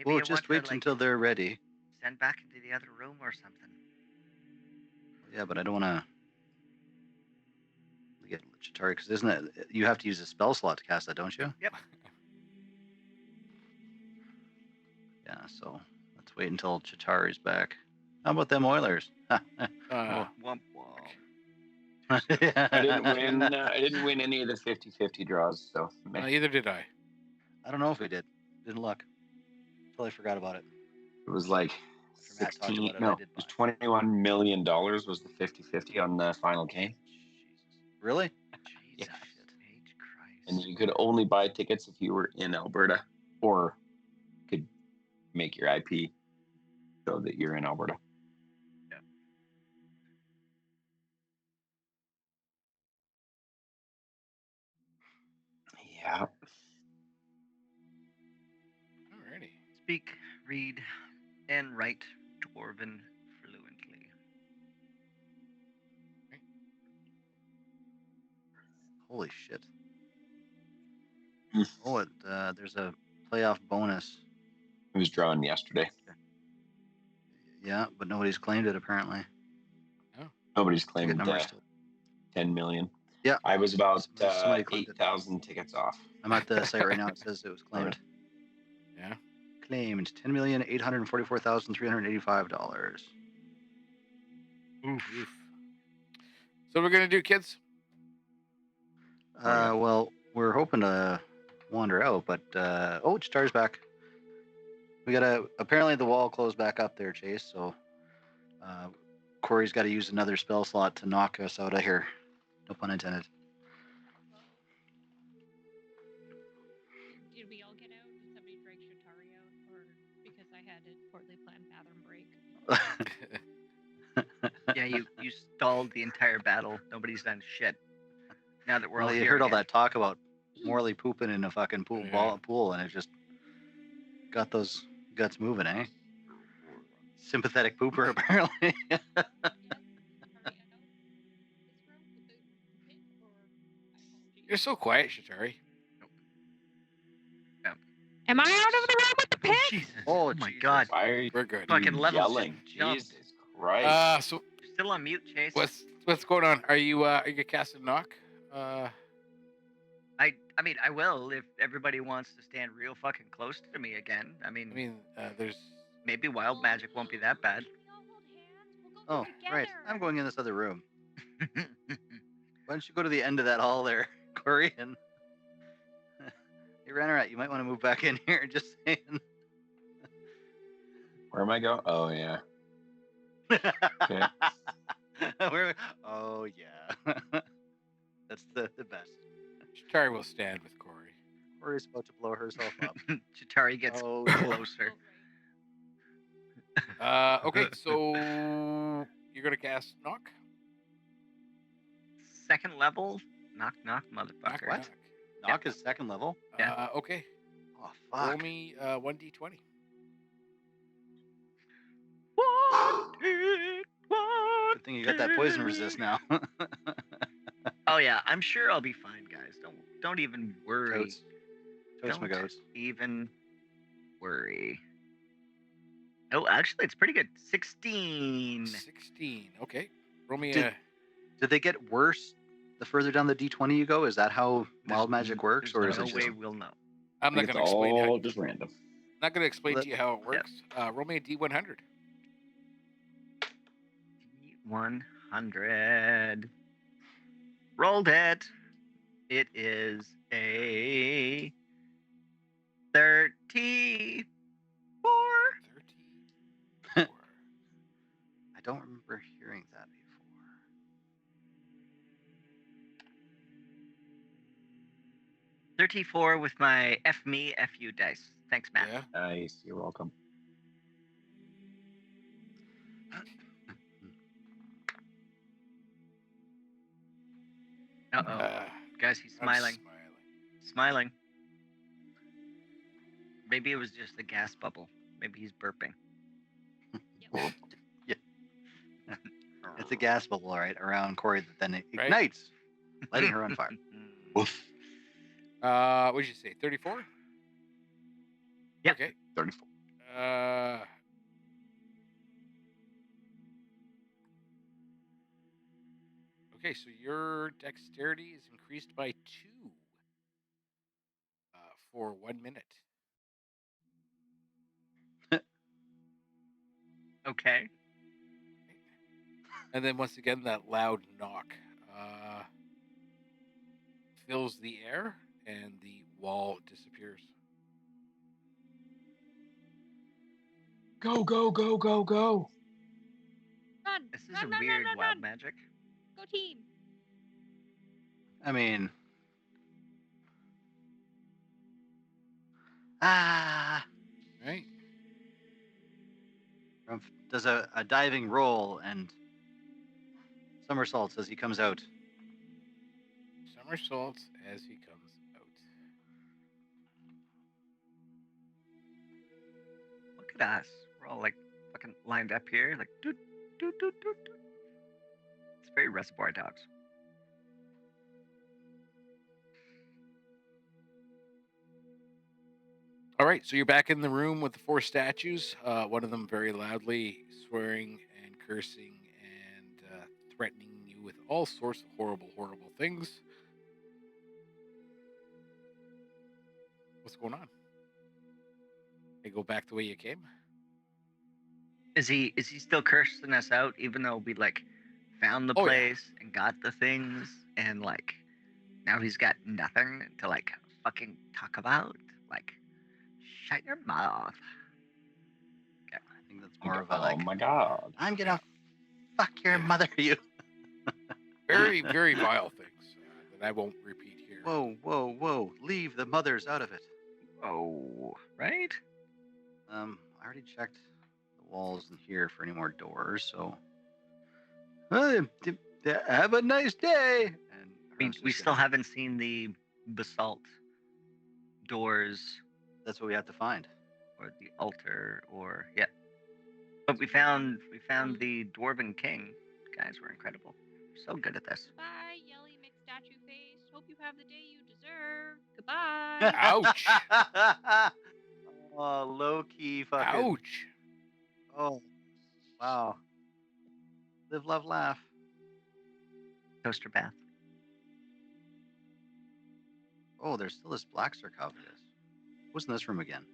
S7: We'll
S4: just wait until they're ready.
S7: Send back into the other room or something.
S4: Yeah, but I don't want to get Chitauri, because isn't it? You have to use a spell slot to cast that, don't you?
S7: Yep.
S4: Yeah, so let's wait until Chitauri's back. How about them Oilers?
S7: Womp womp.
S5: I didn't win any of the 50-50 draws, so
S6: neither did I.
S4: I don't know if we did. Didn't look. Totally forgot about it.
S5: It was like
S4: after Matt talked about it,
S5: no,
S4: I did
S5: it was
S4: buy.
S5: $21 million was the 50-50 on the final game.
S4: Jesus. Really?
S5: Yeah.
S4: Jesus H. Christ.
S5: And you could only buy tickets if you were in Alberta or could make your IP so that you're in Alberta.
S4: Yeah.
S5: Yeah.
S6: Alrighty.
S7: Speak, read, and write Dwarven fluently.
S4: Holy shit.
S5: Hmm.
S4: Oh, there's a playoff bonus.
S5: It was drawn yesterday.
S4: Yeah, but nobody's claimed it apparently.
S6: Oh.
S5: Nobody's
S4: Ticket
S5: claimed
S4: number still.
S5: 10 million.
S4: Yeah.
S5: I was about
S4: Somebody claimed it.
S5: 8,000 tickets off.
S4: I'm at the site right now. It says it was claimed.
S6: Yeah.
S4: Claimed $10,844,385.
S6: Oof. So we're gonna do, kids.
S4: Well, we're hoping to wander out, but oh, Star's back. We gotta. Apparently, the wall closed back up there, Chase. So Corey's got to use another spell slot to knock us out of here. No pun intended.
S3: Did we all get out? Did somebody drag Shatari out, or because I had a poorly planned bathroom break?
S7: Yeah, you stalled the entire battle. Nobody's done shit. Now that we're all
S4: you
S7: here
S4: heard all
S7: again.
S4: that talk about Morley pooping in a fucking pool, and it just got those guts moving, eh? Sympathetic pooper, apparently.
S6: You're so quiet, Shatari.
S3: Am I out of the room with the pit?
S7: Jesus.
S4: Oh,
S7: my
S4: Jesus.
S7: God.
S5: Why are you
S6: We're good.
S7: Fucking levels
S5: yelling?
S7: just jumped.
S5: Jesus Christ.
S6: So
S7: You're still on mute, Chase.
S6: what's going on? Are you casting knock?
S7: I mean, I will if everybody wants to stand real fucking close to me again. I mean,
S6: There's
S7: maybe wild magic won't be that bad.
S4: Oh, right. I'm going in this other room. Why don't you go to the end of that hall there, Corey? And hey, Ranarat, you might want to move back in here. Just saying.
S5: Where am I going? Oh, yeah. Okay.
S4: Oh, yeah. That's the best.
S6: Shatari will stand with Corey.
S4: Corey's about to blow herself up.
S7: Chitari gets closer.
S6: Okay, so you're gonna cast knock.
S7: Second level? Knock, knock, motherfucker.
S4: What? Knock is second level?
S7: Yeah.
S6: Okay.
S4: Oh, fuck.
S6: Roll me 1d20.
S4: Good thing you got that poison resist now.
S7: Oh yeah, I'm sure I'll be fine, guys. Don't even worry.
S4: Totes my goats.
S7: Even worry. Oh, actually, it's pretty good. 16.
S6: 16. Okay. Roll me
S4: Did they get worse the further down the D20 you go? Is that how wild magic works, or is
S7: no
S4: it
S7: way
S4: just...
S7: we'll know?
S6: I'm not
S5: It's
S6: gonna explain
S5: all
S6: how.
S5: just random.
S6: Not gonna explain to you how it works. Roll me a D100.
S7: 100. Rolled it. It is a 34.
S6: 34.
S4: I don't remember hearing that before.
S7: 34 with my F me, F you dice. Thanks, Matt.
S6: Yeah.
S5: Nice. You're welcome.
S7: Uh-oh. Guys, he's smiling. Smiling. Maybe it was just a gas bubble. Maybe he's burping.
S4: Yeah. It's a gas bubble, all right, around Corey that then it ignites, lighting her on fire.
S5: Woof.
S6: What did you say? 34?
S7: Yeah.
S6: Okay.
S5: 34.
S6: Okay, so your dexterity is increased by 2 for 1 minute.
S7: Okay.
S6: And then once again, that loud knock fills the air, and the wall disappears.
S5: Go, go, go, go, go.
S3: Run.
S7: This is
S3: run,
S7: a
S3: run,
S7: weird
S3: run,
S7: wild
S3: run.
S7: magic.
S3: Go team.
S4: I mean,
S6: Right.
S4: Rumpf does a diving roll and somersaults as he comes out.
S6: Somersaults as he comes out.
S7: Look at us. We're all like fucking lined up here, like doot doot doot doot doot. It's very Reservoir Dogs.
S6: All right, so you're back in the room with the 4 statues. One of them very loudly swearing and cursing and threatening you with all sorts of horrible, horrible things. What's going on? They go back the way you came?
S7: Is he still cursing us out even though we like found the place and got the things and like now he's got nothing to like fucking talk about? Like shut your mouth.
S4: Okay. I think that's more of a like,
S5: oh my god,
S4: I'm gonna fuck your mother, you.
S6: Very, very vile things that I won't repeat here.
S4: Whoa, whoa, whoa! Leave the mothers out of it.
S7: Oh, right?
S4: I already checked the walls in here for any more doors, so. Have a nice day. And
S7: We still haven't seen the basalt doors.
S4: That's what we have to find.
S7: Or the altar, or yeah. But we found the Dwarven King. Guys were incredible. So good at this.
S3: Bye, yelly McStatue face. Hope you have the day you deserve. Goodbye.
S6: Ouch!
S4: Oh, low key fucking.
S6: Ouch!
S4: Oh, wow. Live, love, laugh.
S7: Toaster bath.
S4: Oh, there's still this black sarcophagus. What's in this room again?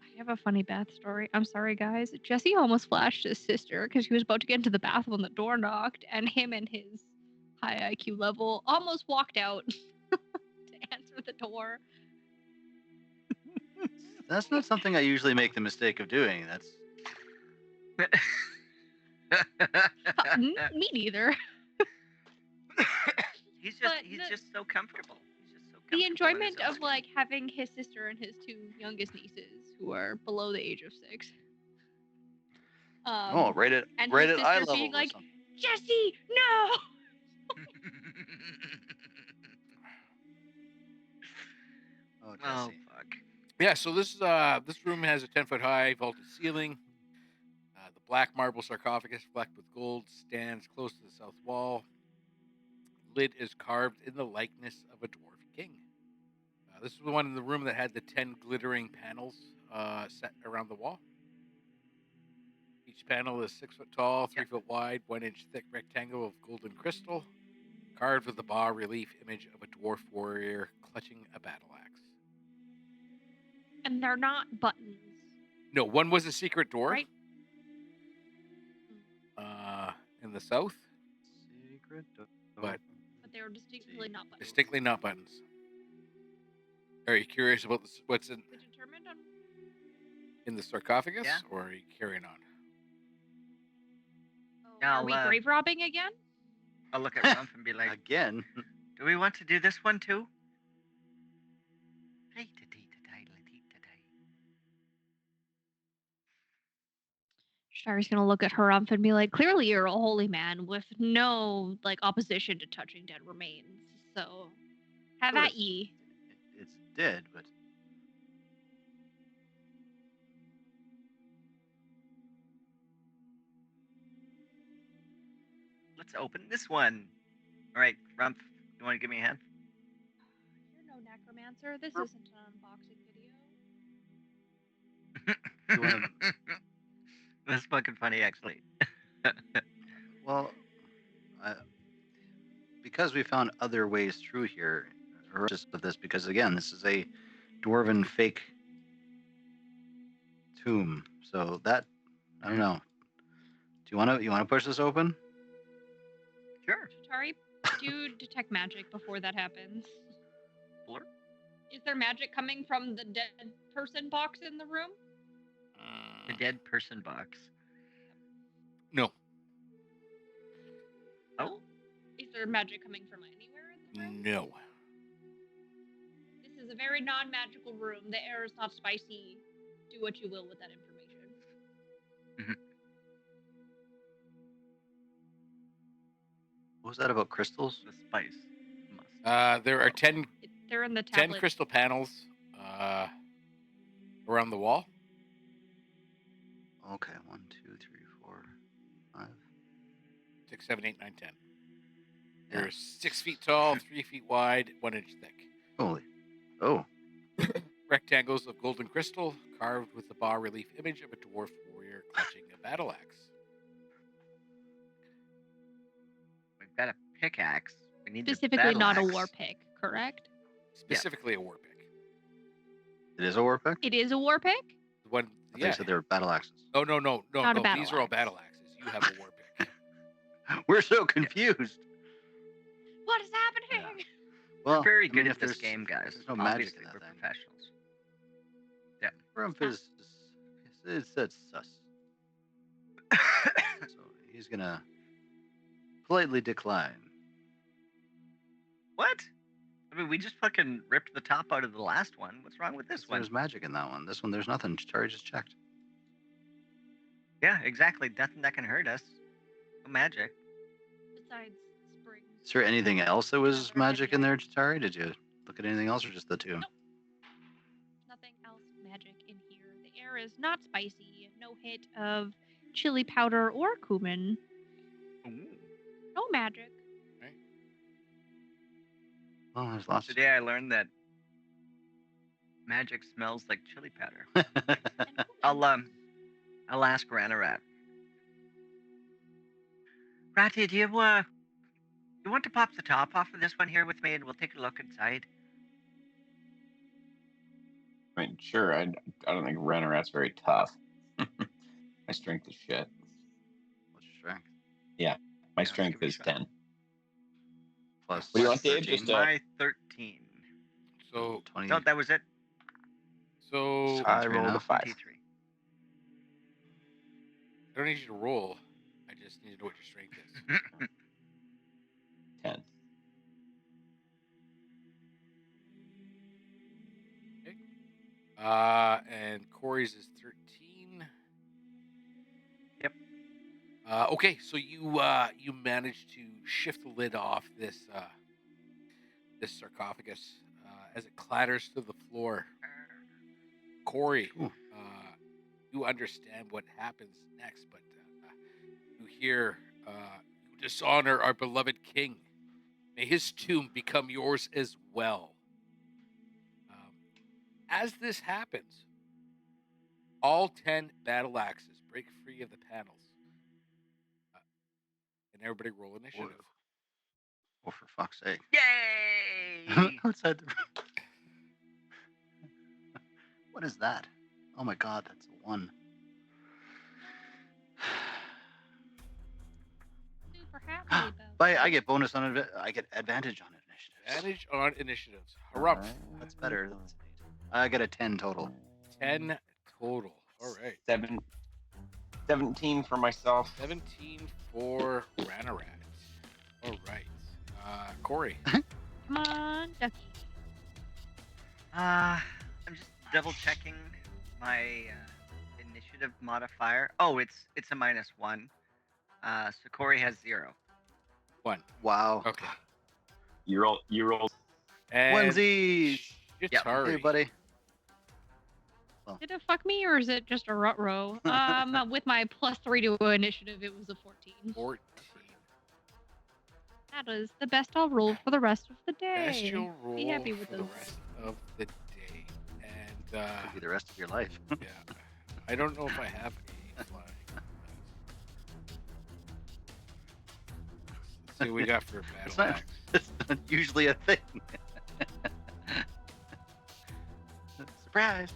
S3: I have a funny bath story. I'm sorry, guys. Jesse almost flashed his sister because he was about to get into the bath when the door knocked, and him and his high IQ level almost walked out to answer the door.
S4: That's not something I usually make the mistake of doing. That's.
S3: Me neither.
S7: He's just so comfortable.
S3: The enjoyment of like having his sister and his 2 youngest nieces who are below the age of 6.
S4: Right at eye level.
S3: Being like, Jesse, no.
S4: Oh, Jesse.
S7: Oh fuck.
S6: Yeah, so this room has a 10-foot high vaulted ceiling. The black marble sarcophagus flecked with gold stands close to the south wall. Lid is carved in the likeness of a dwarf king. This is the one in the room that had the 10 glittering panels set around the wall. Each panel is 6 foot tall, 3 foot wide, 1 inch thick rectangle of golden crystal, carved with the bas-relief image of a dwarf warrior clutching a battle axe.
S3: And they're not buttons.
S6: No, one was a secret door.
S3: Right.
S6: In the south.
S4: Secret door.
S3: But they were distinctly not buttons.
S6: Distinctly not buttons. Are you curious about what's in the sarcophagus, or are you carrying on?
S3: Are we grave robbing again?
S7: I'll look at Rumpf and be like,
S4: again?
S7: Do we want to do this one too?
S3: Shari's gonna look at Harumph and be like, clearly you're a holy man with no like opposition to touching dead remains. So have at ye.
S4: It's dead, but
S7: let's open this one. All right, Rumpf, you want to give me a hand?
S3: You're no necromancer. This isn't an unboxing video.
S7: That's fucking funny, actually.
S4: Well, because we found other ways through here, or just with this, because again, this is a dwarven fake tomb. So that, I don't know. Do you want to push this open?
S7: Sure.
S3: Tari, do detect magic before that happens.
S7: Blur?
S3: Is there magic coming from the dead person box in the room?
S7: The dead person box.
S6: No.
S7: Oh?
S3: Is there magic coming from anywhere in the room?
S6: No.
S3: This is a very non-magical room. The air is not spicy. Do what you will with that information.
S4: What was that about crystals?
S7: The spice.
S6: There are 10
S3: They're in the tablet.
S6: 10 crystal panels around the wall.
S4: Okay, 1, 2, 3, 4, 5.
S6: 6, 7, 8, 9, 10.
S4: Yeah.
S6: They're 6 feet tall, 3 feet wide, 1 inch thick.
S4: Holy. Oh.
S6: Rectangles of golden crystal carved with the bas-relief image of a dwarf warrior clutching a battle axe.
S7: We've got a pickaxe. We need
S3: Specifically
S7: the
S3: not a
S7: battle
S3: war
S7: axe.
S3: pick, correct?
S6: Specifically a war pick.
S4: It is a war pick?
S3: It is a war pick?
S6: One,
S4: They said they were battle axes.
S6: Oh, no.
S3: Not a battle
S6: These are all
S3: axe.
S6: battle axes. You have a war pick.
S4: We're so confused.
S3: What is happening?
S4: Well,
S7: We're very
S4: I mean,
S7: good
S4: if
S7: at this
S4: there's-
S7: game, guys.
S4: There's no magic
S7: Obviously,
S4: in that
S7: we're
S4: thing.
S7: professionals.
S4: Grump is sus. So he's gonna politely decline.
S7: What? I mean, we just fucking ripped the top out of the last one. What's wrong with this one?
S4: There's magic in that one. This one, there's nothing. Chari just checked.
S7: Yeah, exactly. Nothing that can hurt us. No magic.
S3: Besides springs.
S4: Is there anything else that was
S3: Another
S4: magic in there,
S3: heavy
S4: Chari? Did you look at anything else, or just the two?
S3: Nope. Nothing else magic in here. The air is not spicy. No hit of chili powder or cumin.
S7: Ooh.
S3: No magic.
S4: Oh, there's lots.
S7: Today I learned that magic smells like chili powder.
S3: And cumin.
S7: I'll ask Ranarat. Ratty, do you want to pop the top off of this one here with me, and we'll take a look inside?
S5: I mean, sure. I don't think Renorat's very tough. My strength is shit.
S4: What's your strength?
S5: My
S7: let's
S5: strength
S7: give it a
S5: is
S7: shot.
S5: 10.
S4: Plus.
S5: What do you want, Dave?
S4: 13?
S5: Just
S7: My 13.
S6: So,
S4: 20.
S7: No, that was it.
S6: so
S5: I
S4: Three
S5: rolled a
S4: enough?
S5: 5.
S7: 23.
S6: I don't need you to roll. I just need to know what your strength is.
S5: 10.
S6: And Corey's is 13.
S7: Yep.
S6: Okay, so you managed to shift the lid off this sarcophagus as it clatters to the floor. Corey,
S4: Ooh.
S6: you understand what happens next, but you hear, "You dishonor our beloved king. May his tomb become yours as well." As this happens, all 10 battle axes break free of the panels. And everybody roll initiative.
S4: Oh, for fuck's sake.
S7: Yay!
S4: Outside the What is that? Oh my god, that's a 1.
S3: Super happy about
S4: But I get bonus on it. I get advantage on initiatives.
S6: Advantage on initiatives. Harumph.
S4: That's better. That's 8. I get a 10 total.
S6: 10 total. All right.
S5: 17 for myself.
S6: 17 for Ranarat. All right. Corey.
S3: Come on, Ducky.
S7: I'm just double checking my initiative modifier. Oh, it's a -1. So Corey has 0.
S6: 1.
S4: Wow.
S6: Okay.
S5: You roll.
S6: And
S4: Onesies.
S6: Shitari.
S4: Hey, buddy.
S3: Did it fuck me or is it just a rut row? With my +3 to initiative, it was a 14.
S6: 14.
S3: That is the best I'll roll for the rest of the day.
S6: Best you'll roll
S3: Be happy with
S6: for the
S3: those.
S6: rest of the day. And
S4: Could be the rest of your life.
S6: yeah, I don't know if I have a flying. Let's see what we got for a
S4: It's
S6: battle
S4: not,
S6: axe.
S4: it's not usually a thing. Surprise!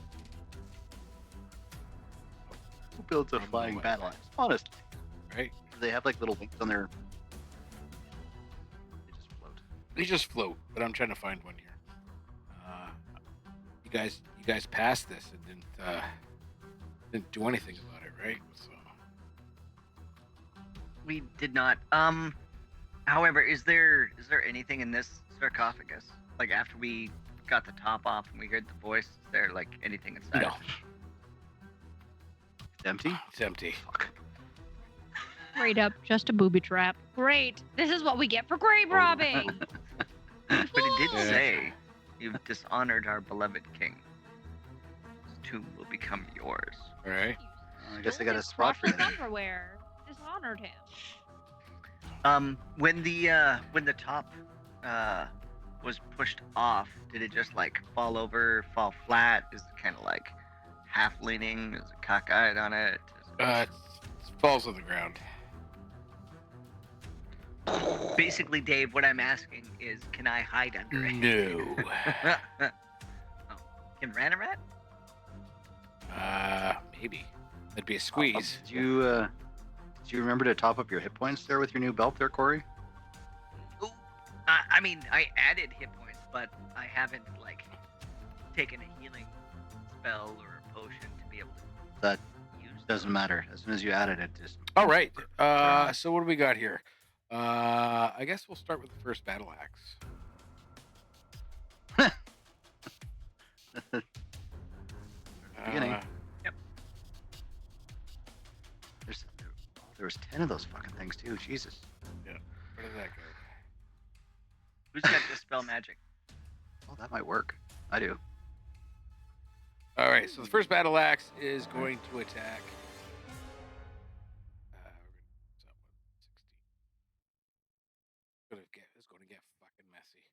S4: Who builds a
S6: I'm
S4: flying
S6: the
S4: battle
S6: Wi-Fi.
S4: axe? Honestly.
S6: Right?
S4: Do they have like little wings on their... They just float.
S6: They just float, but I'm trying to find one here. You guys passed this and didn't Didn't do anything about it, right? So.
S7: We did not. However, is there anything in this sarcophagus? Like after we got the top off and we heard the voice, is there like anything inside?
S6: No.
S4: It's empty?
S6: It's empty.
S4: Fuck.
S3: Straight up, just a booby trap. Great. This is what we get for grave robbing.
S7: But it did
S6: Yeah.
S7: say, "You've dishonored our beloved king. His tomb will become yours."
S6: All right.
S4: I guess I
S3: Stole
S4: got a
S3: his
S4: spot for
S3: precious
S4: that.
S3: underwear. Dishonored him.
S7: When the top was pushed off, did it just like fall over, fall flat? Is it kind of like half leaning? Is it cockeyed on it?
S6: It falls on the ground.
S7: Basically, Dave, what I'm asking is, can I hide under it?
S6: No.
S7: Oh. Can Ranarat?
S6: Maybe. That'd be a squeeze.
S4: Did you remember to top up your hit points there with your new belt there, Corey?
S7: Ooh, I mean, I added hit points, but I haven't like taken a healing spell or a potion to be able to
S4: That
S7: use.
S4: doesn't matter. As soon as you added it, just
S6: All right. So what do we got here? I guess we'll start with the first battle axe.
S4: Beginning.
S7: Yep.
S4: There was 10 of those fucking things too. Jesus.
S6: Where did that go?
S7: Who's got dispel magic?
S4: Oh, that might work. I do.
S6: All right. So the first battle axe is going to attack. It's going to get fucking messy.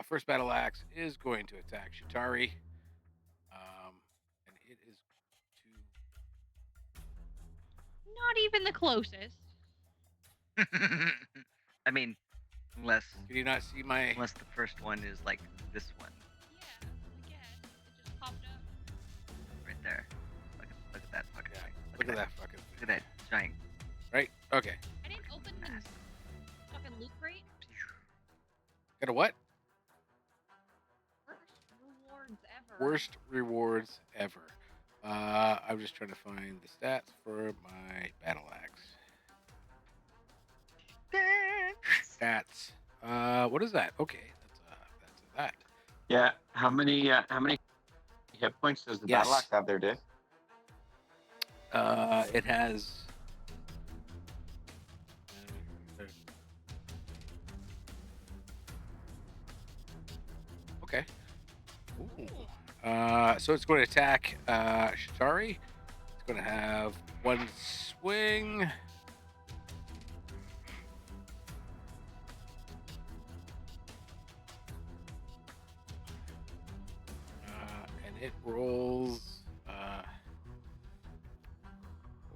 S6: First battle axe is going to attack Shatari. And it is to.
S3: Not even the closest.
S7: I mean, unless
S6: Did you not see my?
S7: the first one is like this one
S3: Yeah, again, it just popped up.
S7: right there. Look at that fucking
S6: Yeah,
S7: thing.
S6: look at that fucking
S7: Look at
S6: thing.
S7: that giant
S6: Right. Okay.
S3: I didn't open the
S7: mass.
S3: fucking loot crate.
S6: Got a what?
S3: Worst rewards ever.
S6: Worst rewards ever. I'm just trying to find the stats for my battle axe. Stats. What is that? Okay, that's that.
S5: Yeah. How many hit points does the
S6: Yes.
S5: battle axe have there, Dave?
S6: It has. Okay. Ooh. So it's going to attack Shatari. It's going to have one swing. And it rolls.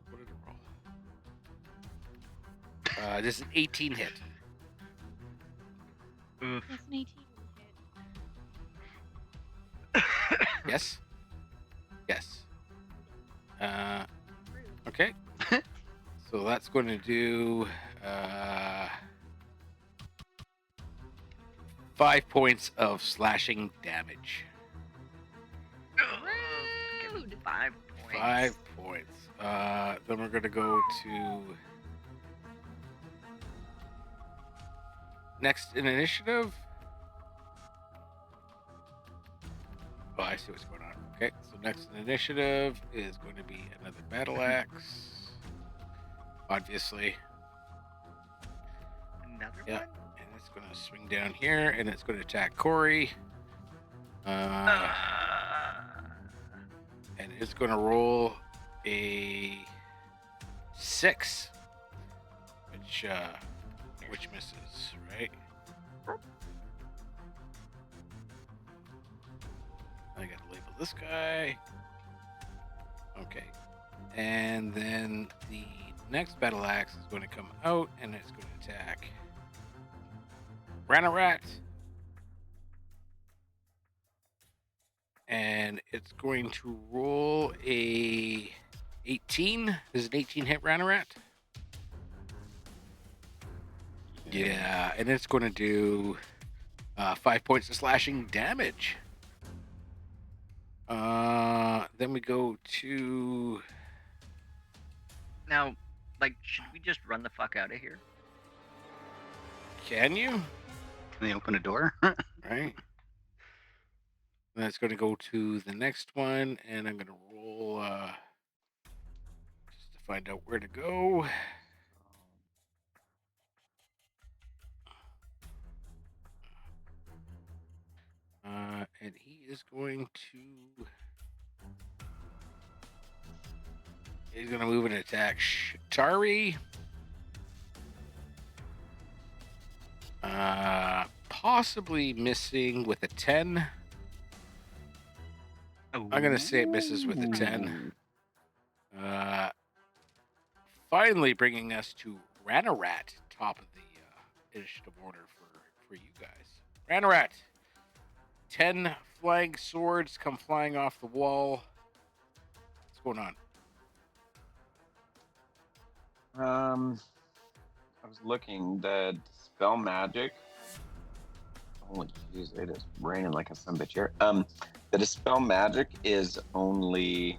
S6: What did it roll? This is an 18 hit.
S3: That's an 18 hit.
S6: Yes. Yes. Okay. So that's going to do 5 points of slashing damage.
S3: Rude.
S7: 5 points.
S6: 5 points. Then we're going to go to next in initiative. Oh, I see what's going on. Okay, so next in initiative is going to be another battle axe. Obviously.
S7: Another
S6: Yeah.
S7: one?
S6: And it's going to swing down here and it's going to attack Corey. And it's going to roll a 6, which misses, right? I got to label this guy. Okay. And then the next battle axe is going to come out and it's going to attack Ranarat. And it's going to roll a 18. Does an 18 hit Ranarat? Yeah, and it's going to do 5 points of slashing damage. Then then we go to.
S7: Now, like, should we just run the fuck out of here?
S6: Can you?
S4: Can they open a door?
S6: Right. That's going to go to the next one, and I'm going to roll just to find out where to go. And he is going to. He's going to move and attack Shatari. Possibly missing with a 10. I'm going to say it misses with a 10. Finally bringing us to Ranarat, top of the initiative order for you guys. Ranarat, 10 flying swords come flying off the wall. What's going on?
S5: I was looking, the dispel magic. Oh jeez, it is raining like a son of a bitch here. The dispel magic is only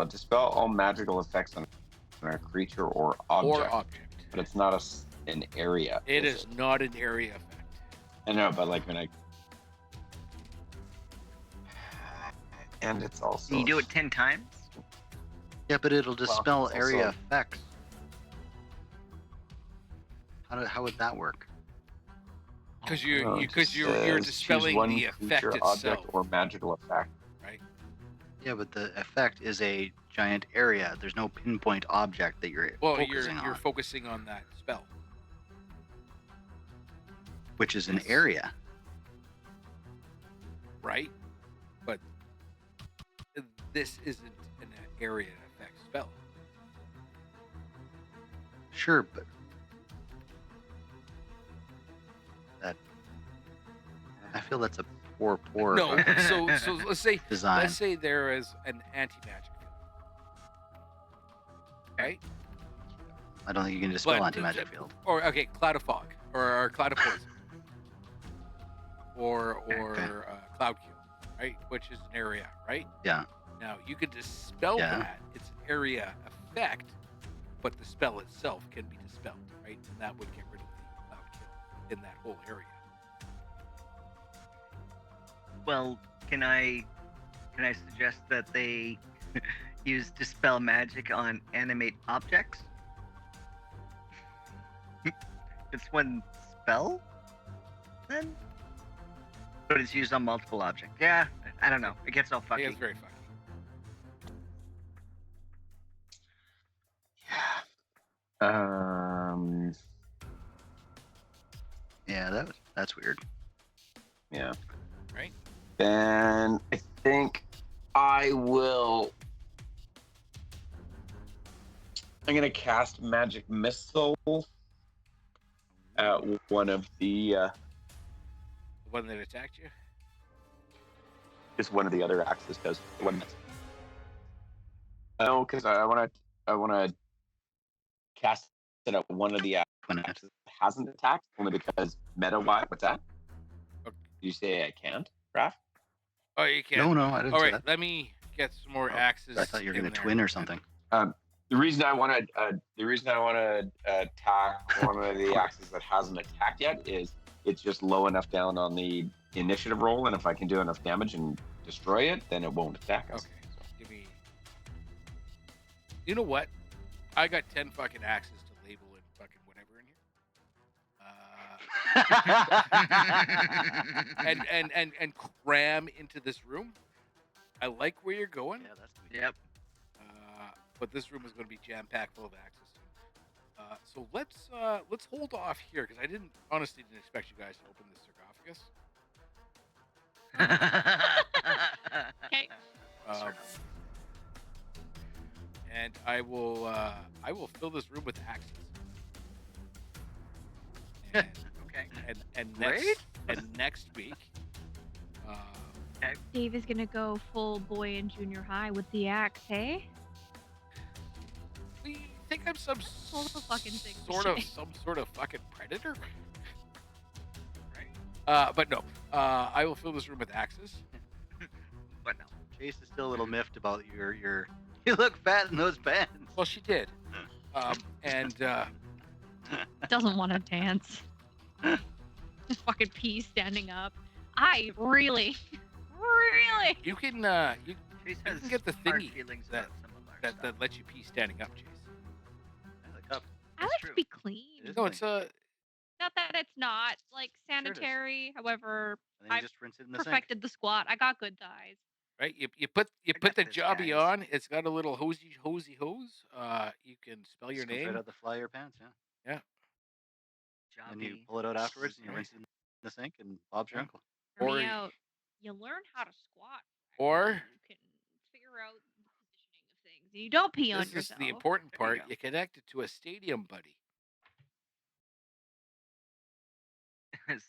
S5: dispel all magical effects on a creature or object. But it's not an area.
S6: It is not an area effect.
S5: I know, but like when I and it's also.
S7: Can you do it 10 times?
S4: Yeah, but it'll dispel area effects. How would that work?
S6: Because you're dispelling the effect itself,
S5: object or magical effect,
S6: right?
S4: Yeah, but the effect is a giant area. There's no pinpoint object that you're focusing on.
S6: You're focusing on that spell,
S4: which is an area,
S6: right? But this isn't an area effect spell.
S4: Sure, but I feel that's a poor.
S6: No, so let's say
S4: design.
S6: Let's say there is an anti-magic field, right?
S4: I don't think you can dispel anti-magic field.
S6: Or cloud of fog, or cloud of poison, or cloud cube, right? Which is an area, right?
S4: Yeah.
S6: Now you could dispel that. It's an area effect, but the spell itself can be dispelled, right? And that would get rid of the cloud kill in that whole area.
S7: Well, can I suggest that they use dispel magic on animate objects? It's one spell, then, but it's used on multiple objects. Yeah, I don't know. It gets all fucky.
S6: It's very fucky.
S5: Yeah.
S4: Yeah, that's weird.
S5: Yeah.
S6: Right.
S5: Then I think I'm gonna cast Magic Missile at one of the.
S6: The one that attacked you.
S5: Just one of the other axes does. The one that's. No, because I want to cast it at one of the axes that hasn't attacked, only because meta-wise. What's that?
S6: Okay.
S5: Did you say I can't, Raph?
S6: Oh, you can't.
S4: No, I didn't.
S6: All
S4: say
S6: right,
S4: that.
S6: let me get some more axes.
S4: I thought you were going to twin or something.
S5: The reason I want to attack one of the axes that hasn't attacked yet is it's just low enough down on the initiative roll, and if I can do enough damage and destroy it, then it won't attack us.
S6: Okay, so give me. You know what? I got 10 fucking axes to label and fucking whatever in here. And cram into this room. I like where you're going.
S7: Yeah, that's yep.
S6: But this room is going to be jam-packed full of axes. So let's hold off here because I honestly didn't expect you guys to open this sarcophagus.
S3: Okay.
S6: And I will fill this room with axes. And,
S7: okay.
S6: And next week.
S3: Dave is gonna go full boy in junior high with the axe, hey?
S6: We think I'm some
S3: All the fucking things
S6: some sort of fucking predator, right? But no. I will fill this room with axes.
S7: But no.
S4: Chase is still a little miffed about your. You look fat in those pants.
S6: Well, she did. And
S3: Doesn't want to dance. Just fucking pee standing up. I really.
S6: you can you
S7: Chase
S6: can
S7: has
S6: get the
S7: hard
S6: thingy
S7: feelings
S6: that
S7: about some of our
S6: that
S7: stuff.
S6: lets you pee standing up, Chase.
S4: The cup.
S3: I like to be clean.
S4: It is
S6: No, it's
S3: Not that it's not like sanitary. However,
S4: And then
S3: I
S4: you just rinse it in the sink.
S3: perfected the squat. I got good thighs.
S6: right. You put
S7: got
S6: the
S7: this,
S6: jobby
S7: guys.
S6: on. It's got a little hosey hose. You can spell your
S4: Just comes
S6: name.
S4: right out the fly of your pants, yeah. And you
S7: Jobby.
S4: pull it out afterwards, and you rinse it in the sink, and Bob's your uncle.
S3: Hear
S6: Or-
S3: me out. You learn how to squat.
S6: Or-
S3: you can figure out the positioning of things. You don't pee on
S6: This is
S3: yourself.
S6: the important
S7: There you
S6: part.
S7: go.
S6: You connect it to a stadium buddy.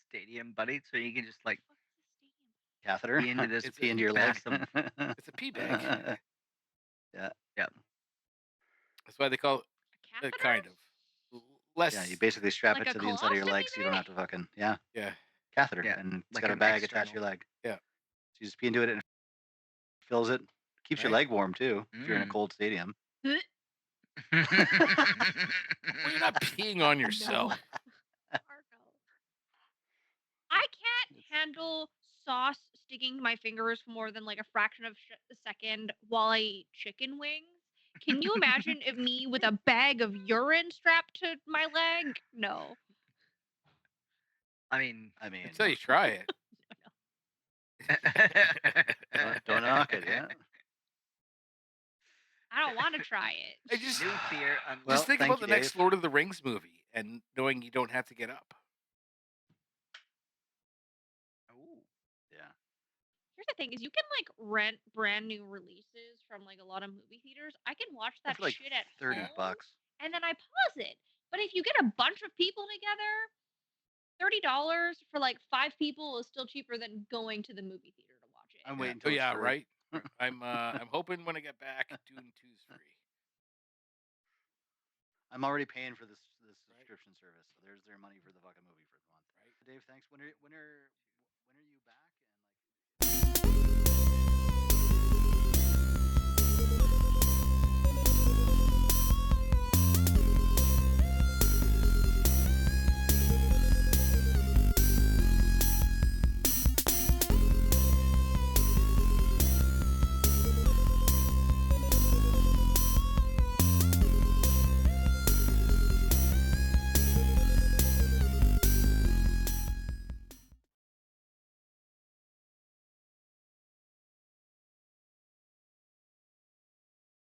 S7: Stadium buddy, so you can just like
S4: Catheter.
S7: pee into this
S4: Pee into your leg.
S7: massive.
S6: It's a pee bag.
S4: Yeah.
S6: That's why they call it
S3: Catheter?
S6: kind of less.
S4: Yeah, you basically strap
S3: Like
S4: it
S3: a
S4: to the inside of your leg,
S3: colostomy
S4: so you don't have to fucking
S6: Yeah.
S4: catheter,
S7: Yeah,
S4: and it's
S7: like
S4: got a
S7: an
S4: bag attached to
S7: external.
S4: your leg.
S6: Yeah.
S4: So you just pee into it, and it fills it. Keeps your
S6: Right.
S4: leg warm too if you're in a
S7: Mm.
S4: cold stadium.
S6: Well, you're not peeing on yourself.
S3: I can't handle sauce sticking to my fingers for more than like a fraction of a second while I eat chicken wings. Can you imagine if me with a bag of urine strapped to my leg? No.
S7: I mean,
S6: Until you try it.
S4: Don't knock it, yeah.
S3: I don't want to try it.
S6: I just
S7: new fear.
S4: Well,
S6: just think
S4: thank
S6: about
S4: you,
S6: the next
S4: Dave.
S6: Lord of the Rings movie and knowing you don't have to get up.
S4: Yeah.
S3: Here's the thing: is you can like rent brand new releases from like a lot of movie theaters. I can watch that
S4: That's like
S3: shit at
S4: $30,
S3: home, and then I pause it. But if you get a bunch of people together, $30 for like 5 people is still cheaper than going to the movie theater to watch it.
S4: I'm waiting
S6: Oh
S4: till
S6: yeah,
S4: it's free.
S6: right. I'm hoping when I get back, Dune 2's free.
S4: I'm already paying for this subscription service, so there's their money for the fucking movie for the month.
S6: Right.
S4: Dave, thanks. When are